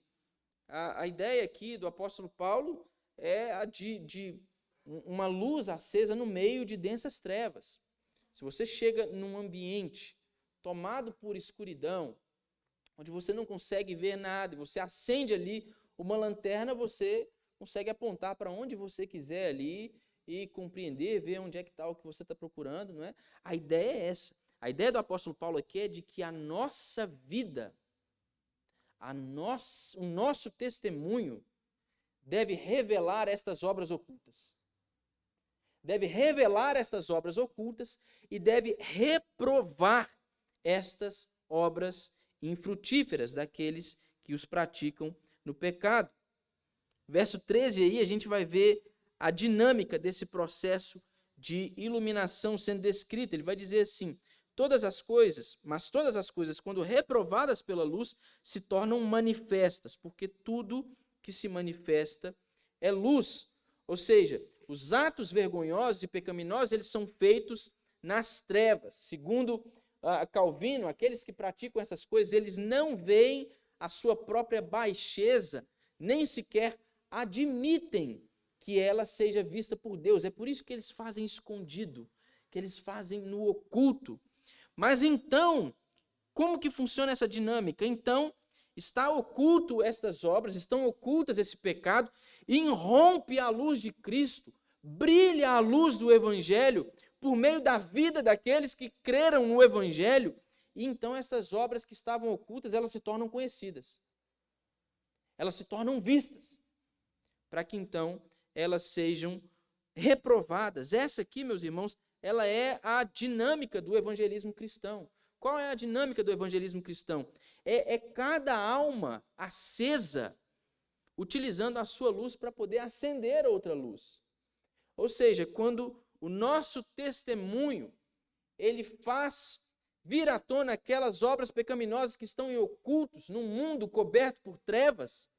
S1: a ideia aqui do apóstolo Paulo é a de uma luz acesa no meio de densas trevas. Se você chega num ambiente tomado por escuridão, onde você não consegue ver nada, e você acende ali uma lanterna, você consegue apontar para onde você quiser ali e compreender, ver onde é que está o que você está procurando, não é? A ideia é essa. A ideia do apóstolo Paulo aqui é de que a nossa vida, o nosso testemunho deve revelar estas obras ocultas. Deve revelar estas obras ocultas e deve reprovar estas obras infrutíferas daqueles que os praticam no pecado. Verso 13 aí a gente vai ver a dinâmica desse processo de iluminação sendo descrita. Ele vai dizer assim: todas as coisas, quando reprovadas pela luz, se tornam manifestas, porque tudo que se manifesta é luz. Ou seja, os atos vergonhosos e pecaminosos, eles são feitos nas trevas. Segundo Calvino, aqueles que praticam essas coisas, eles não veem a sua própria baixeza, nem sequer admitem que ela seja vista por Deus. É por isso que eles fazem escondido, que eles fazem no oculto. Mas então, como que funciona essa dinâmica? Então, está oculto estas obras, estão ocultas esse pecado, irrompe a luz de Cristo, brilha a luz do Evangelho por meio da vida daqueles que creram no Evangelho, e então essas obras que estavam ocultas, elas se tornam conhecidas, elas se tornam vistas, para que então elas sejam reprovadas. Essa aqui, meus irmãos, ela é a dinâmica do evangelismo cristão. Qual é a dinâmica do evangelismo cristão? É cada alma acesa, utilizando a sua luz para poder acender outra luz. Ou seja, quando o nosso testemunho, ele faz vir à tona aquelas obras pecaminosas que estão em ocultos, num mundo coberto por trevas,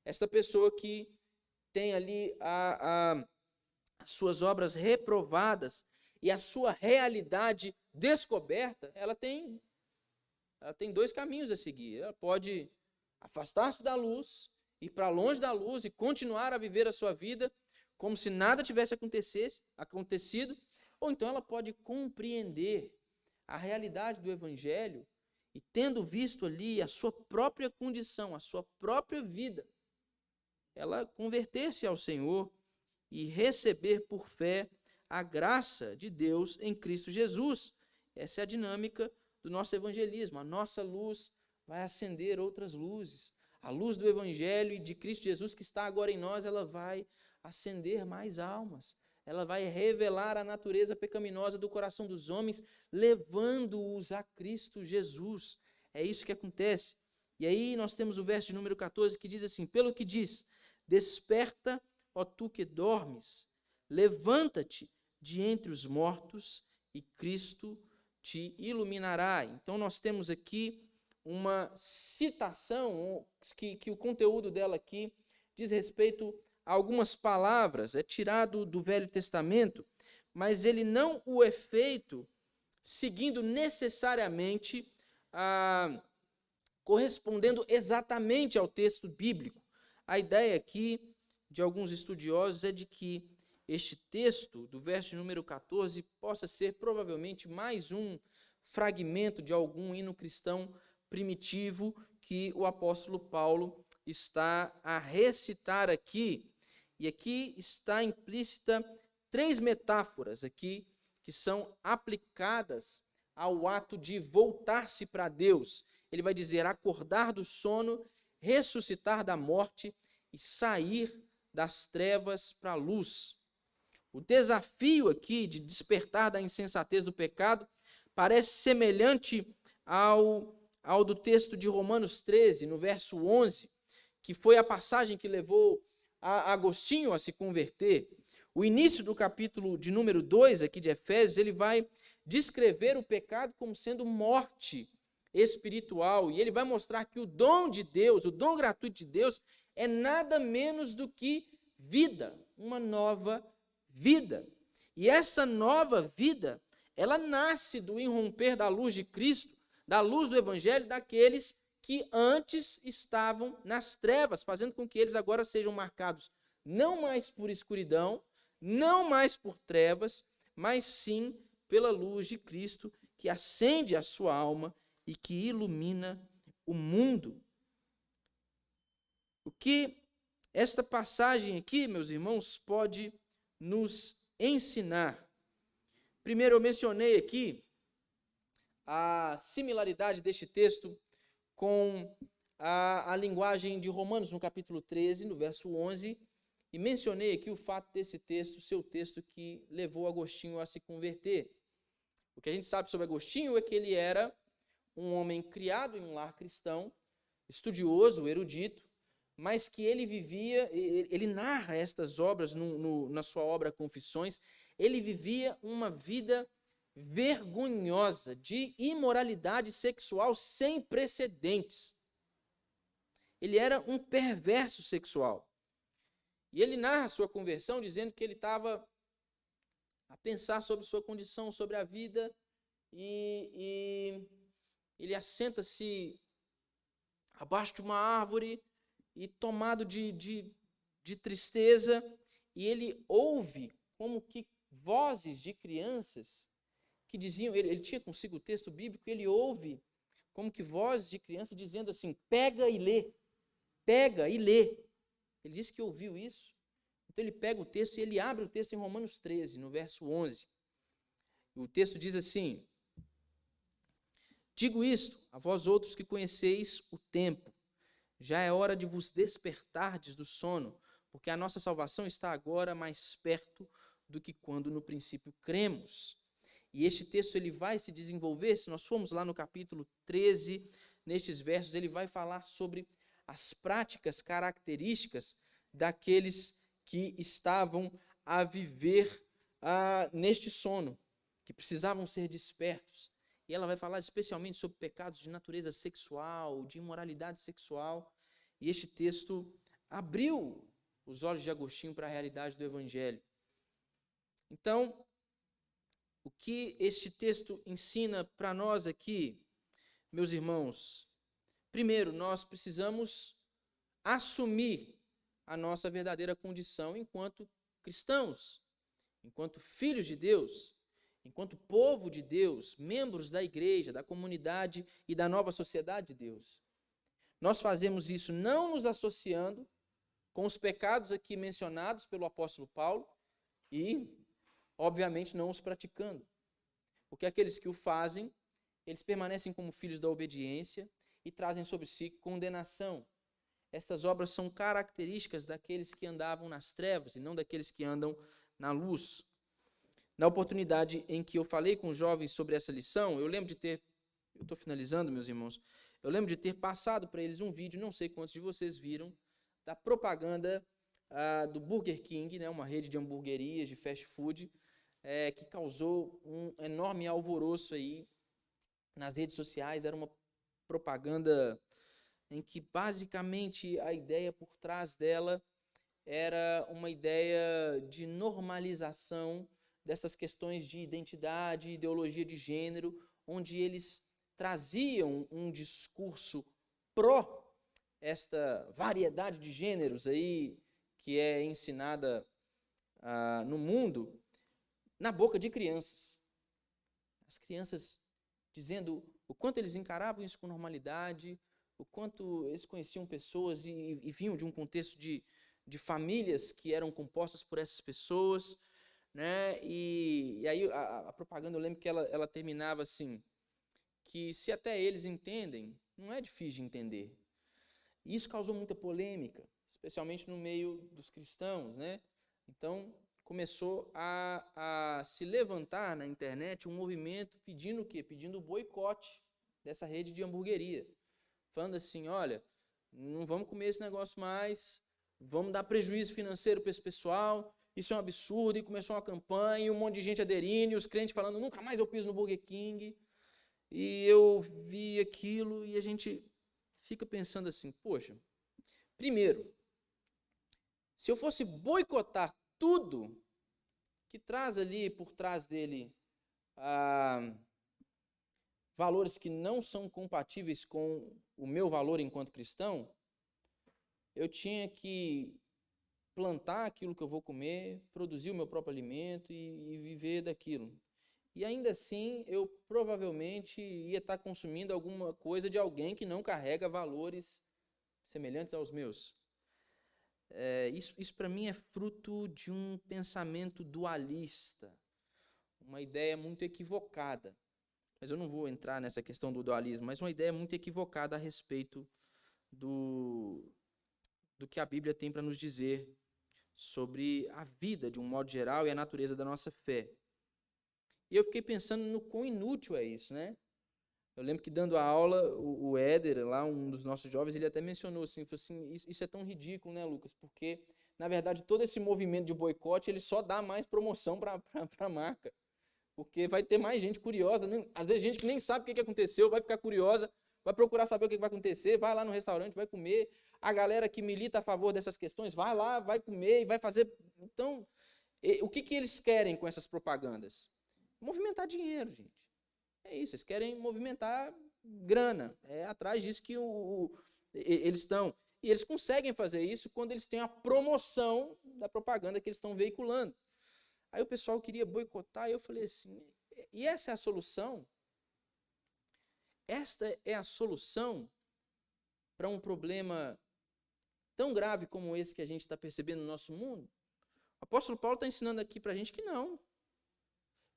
S1: esta pessoa que tem ali as suas obras reprovadas e a sua realidade descoberta, ela tem dois caminhos a seguir. Ela pode afastar-se da luz, ir para longe da luz e continuar a viver a sua vida como se nada tivesse acontecido, ou então ela pode compreender a realidade do Evangelho e, tendo visto ali a sua própria condição, a sua própria vida, ela converter-se ao Senhor e receber por fé a graça de Deus em Cristo Jesus. Essa é a dinâmica do nosso evangelismo. A nossa luz vai acender outras luzes. A luz do Evangelho e de Cristo Jesus que está agora em nós, ela vai acender mais almas. Ela vai revelar a natureza pecaminosa do coração dos homens, levando-os a Cristo Jesus. É isso que acontece. E aí nós temos o verso de número 14 que diz assim: pelo que diz, desperta, ó tu que dormes, levanta-te de entre os mortos e Cristo te iluminará. Então nós temos aqui uma citação que o conteúdo dela aqui diz respeito a algumas palavras, é tirado do Velho Testamento, mas ele não o é feito seguindo necessariamente, correspondendo exatamente ao texto bíblico. A ideia aqui de alguns estudiosos é de que este texto, do verso número 14, possa ser provavelmente mais um fragmento de algum hino cristão primitivo que o apóstolo Paulo está a recitar aqui. E aqui está implícita 3 metáforas aqui que são aplicadas ao ato de voltar-se para Deus. Ele vai dizer acordar do sono, ressuscitar da morte e sair das trevas para a luz. O desafio aqui de despertar da insensatez do pecado parece semelhante ao do texto de Romanos 13, no verso 11, que foi a passagem que levou a Agostinho a se converter. O início do capítulo de número 2 aqui de Efésios, ele vai descrever o pecado como sendo morte espiritual, e ele vai mostrar que o dom de Deus, o dom gratuito de Deus, é nada menos do que vida, uma nova vida. E essa nova vida, ela nasce do irromper da luz de Cristo, da luz do Evangelho, daqueles que antes estavam nas trevas, fazendo com que eles agora sejam marcados não mais por escuridão, não mais por trevas, mas sim pela luz de Cristo, que acende a sua alma e que ilumina o mundo. O que esta passagem aqui, meus irmãos, pode nos ensinar? Primeiro, eu mencionei aqui a similaridade deste texto com a linguagem de Romanos, no capítulo 13, no verso 11, e mencionei aqui o fato desse texto ser o texto que levou Agostinho a se converter. O que a gente sabe sobre Agostinho é que ele era um homem criado em um lar cristão, estudioso, erudito, mas que ele vivia, ele narra estas obras na sua obra Confissões, ele vivia uma vida vergonhosa de imoralidade sexual sem precedentes. Ele era um perverso sexual. E ele narra a sua conversão dizendo que ele estava a pensar sobre sua condição, sobre a vida, e ele assenta-se abaixo de uma árvore e tomado de tristeza, e ele ouve como que vozes de crianças que diziam, ele tinha consigo o texto bíblico, ele ouve como que vozes de crianças dizendo assim, pega e lê, pega e lê. Ele disse que ouviu isso, então ele pega o texto e ele abre o texto em Romanos 13, no verso 11. O texto diz assim, digo isto a vós outros que conheceis o tempo, já é hora de vos despertardes do sono, porque a nossa salvação está agora mais perto do que quando no princípio cremos. E este texto ele vai se desenvolver, se nós formos lá no capítulo 13, nestes versos, ele vai falar sobre as práticas características daqueles que estavam a viver neste sono, que precisavam ser despertos. E ela vai falar especialmente sobre pecados de natureza sexual, de imoralidade sexual. E este texto abriu os olhos de Agostinho para a realidade do Evangelho. Então, o que este texto ensina para nós aqui, meus irmãos? Primeiro, nós precisamos assumir a nossa verdadeira condição enquanto cristãos, enquanto filhos de Deus, enquanto povo de Deus, membros da igreja, da comunidade e da nova sociedade de Deus. Nós fazemos isso não nos associando com os pecados aqui mencionados pelo apóstolo Paulo e, obviamente, não os praticando. Porque aqueles que o fazem, eles permanecem como filhos da obediência e trazem sobre si condenação. Estas obras são características daqueles que andavam nas trevas e não daqueles que andam na luz. Na oportunidade em que eu falei com os jovens sobre essa lição, eu estou finalizando, meus irmãos, eu lembro de ter passado para eles um vídeo, não sei quantos de vocês viram, da propaganda do Burger King, né, uma rede de hamburguerias, de fast food, que causou um enorme alvoroço aí nas redes sociais. Era uma propaganda em que basicamente a ideia por trás dela era uma ideia de normalização dessas questões de identidade, ideologia de gênero, onde eles traziam um discurso pró esta variedade de gêneros aí que é ensinada no mundo, na boca de crianças. As crianças dizendo o quanto eles encaravam isso com normalidade, o quanto eles conheciam pessoas e vinham de um contexto de famílias que eram compostas por essas pessoas, né? E aí a propaganda, eu lembro que ela terminava assim, que se até eles entendem, não é difícil de entender. E isso causou muita polêmica, especialmente no meio dos cristãos, né? Então, começou a se levantar na internet um movimento pedindo o quê? Pedindo o boicote dessa rede de hamburgueria. Falando assim, olha, não vamos comer esse negócio mais, vamos dar prejuízo financeiro para esse pessoal, isso é um absurdo, e começou uma campanha, e um monte de gente aderindo, e os crentes falando, nunca mais eu piso no Burger King, e eu vi aquilo, e a gente fica pensando assim, poxa, primeiro, se eu fosse boicotar tudo que traz ali por trás dele valores que não são compatíveis com o meu valor enquanto cristão, eu tinha que plantar aquilo que eu vou comer, produzir o meu próprio alimento e viver daquilo. E ainda assim, eu provavelmente ia estar consumindo alguma coisa de alguém que não carrega valores semelhantes aos meus. Isso para mim é fruto de um pensamento dualista, uma ideia muito equivocada. Mas eu não vou entrar nessa questão do dualismo, mas uma ideia muito equivocada a respeito do que a Bíblia tem para nos dizer sobre a vida de um modo geral e a natureza da nossa fé. E eu fiquei pensando no quão inútil é isso, né? Eu lembro que dando a aula, o Éder, lá, um dos nossos jovens, ele até mencionou assim, falou assim, isso é tão ridículo, né, Lucas? Porque, na verdade, todo esse movimento de boicote, ele só dá mais promoção para a marca. Porque vai ter mais gente curiosa, né? Às vezes gente que nem sabe o que aconteceu, vai ficar curiosa, vai procurar saber o que vai acontecer, vai lá no restaurante, vai comer. A galera que milita a favor dessas questões, vai lá, vai comer e vai fazer... Então, o que eles querem com essas propagandas? Movimentar dinheiro, gente. É isso, eles querem movimentar grana. É atrás disso que eles estão. E eles conseguem fazer isso quando eles têm a promoção da propaganda que eles estão veiculando. Aí o pessoal queria boicotar e eu falei assim, e essa é a solução? Esta é a solução para um problema tão grave como esse que a gente está percebendo no nosso mundo? O apóstolo Paulo está ensinando aqui para a gente que não.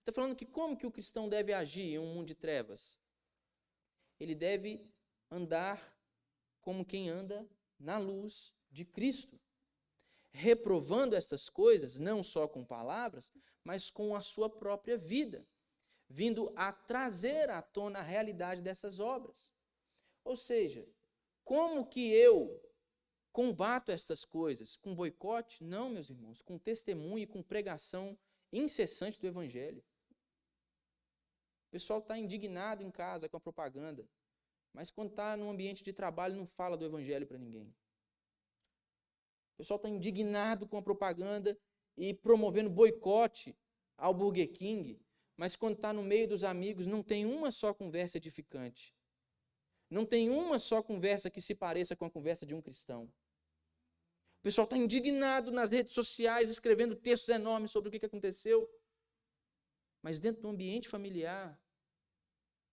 S1: Está falando que como que o cristão deve agir em um mundo de trevas? Ele deve andar como quem anda na luz de Cristo, reprovando estas coisas, não só com palavras, mas com a sua própria vida, vindo a trazer à tona a realidade dessas obras. Ou seja, como que eu combato estas coisas? Com boicote? Não, meus irmãos, com testemunho e com pregação incessante do Evangelho. O pessoal está indignado em casa com a propaganda, mas quando está no ambiente de trabalho não fala do Evangelho para ninguém. O pessoal está indignado com a propaganda e promovendo boicote ao Burger King, mas quando está no meio dos amigos não tem uma só conversa edificante. Não tem uma só conversa que se pareça com a conversa de um cristão. O pessoal está indignado nas redes sociais, escrevendo textos enormes sobre o que aconteceu, mas dentro do ambiente familiar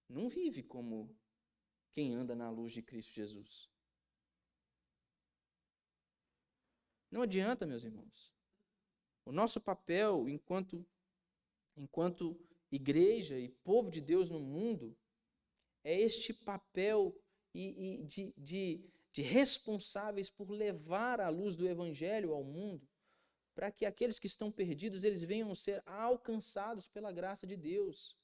S1: não vive como quem anda na luz de Cristo Jesus. Não adianta, meus irmãos. O nosso papel enquanto igreja e povo de Deus no mundo é este papel de responsáveis por levar a luz do Evangelho ao mundo, para que aqueles que estão perdidos, eles venham ser alcançados pela graça de Deus.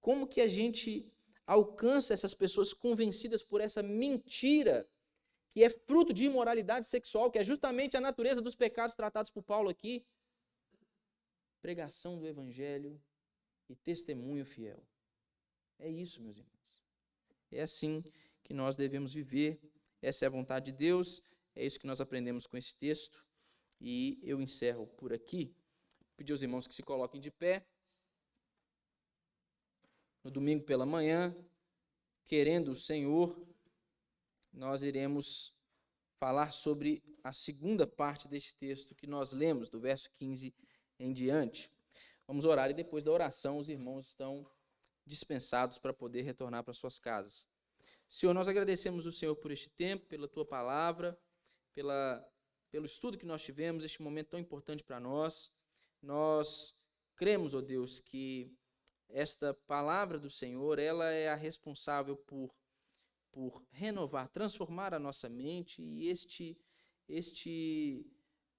S1: Como que a gente alcança essas pessoas convencidas por essa mentira que é fruto de imoralidade sexual, que é justamente a natureza dos pecados tratados por Paulo aqui? Pregação do Evangelho e testemunho fiel. É isso, meus irmãos. É assim que nós devemos viver. Essa é a vontade de Deus. É isso que nós aprendemos com esse texto. E eu encerro por aqui. Pedir aos irmãos que se coloquem de pé. No domingo pela manhã, querendo o Senhor, nós iremos falar sobre a segunda parte deste texto que nós lemos, do verso 15 em diante. Vamos orar e depois da oração os irmãos estão dispensados para poder retornar para suas casas. Senhor, nós agradecemos o Senhor por este tempo, pela Tua palavra, pelo estudo que nós tivemos, este momento tão importante para nós. Nós cremos, ó Deus, que esta palavra do Senhor, ela é a responsável por renovar, transformar a nossa mente, e este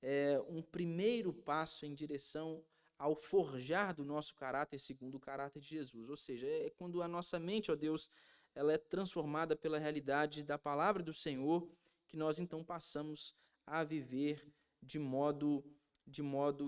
S1: é um primeiro passo em direção ao forjar do nosso caráter segundo o caráter de Jesus. Ou seja, é quando a nossa mente, ó Deus, ela é transformada pela realidade da palavra do Senhor, que nós então passamos a viver de modo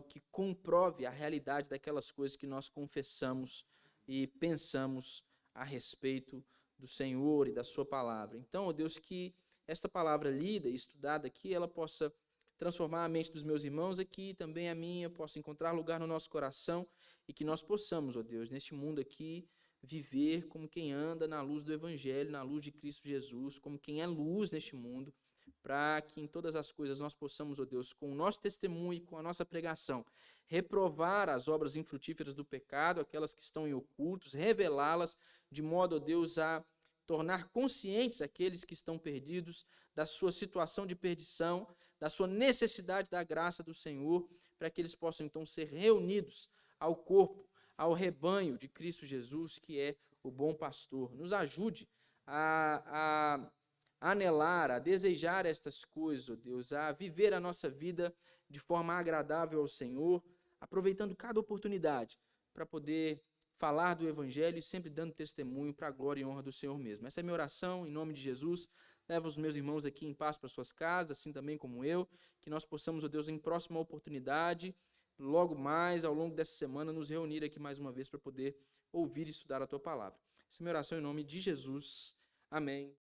S1: que comprove a realidade daquelas coisas que nós confessamos e pensamos a respeito do Senhor e da sua palavra. Então, ó Deus, que esta palavra lida e estudada aqui, ela possa transformar a mente dos meus irmãos aqui, também a minha, possa encontrar lugar no nosso coração e que nós possamos, ó Deus, neste mundo aqui, viver como quem anda na luz do Evangelho, na luz de Cristo Jesus, como quem é luz neste mundo, para que em todas as coisas nós possamos, ó Deus, com o nosso testemunho e com a nossa pregação, reprovar as obras infrutíferas do pecado, aquelas que estão em ocultos, revelá-las, de modo, ó Deus, a tornar conscientes aqueles que estão perdidos da sua situação de perdição, da sua necessidade da graça do Senhor, para que eles possam então ser reunidos ao corpo, ao rebanho de Cristo Jesus, que é o bom pastor. Nos ajude a anelar, a desejar estas coisas, ó Deus, a viver a nossa vida de forma agradável ao Senhor, aproveitando cada oportunidade para poder falar do Evangelho e sempre dando testemunho para a glória e honra do Senhor mesmo. Essa é a minha oração, em nome de Jesus. Leva os meus irmãos aqui em paz para suas casas, assim também como eu, que nós possamos, ó Deus, em próxima oportunidade, logo mais, ao longo dessa semana, nos reunir aqui mais uma vez para poder ouvir e estudar a Tua palavra. Essa é a minha oração em nome de Jesus. Amém.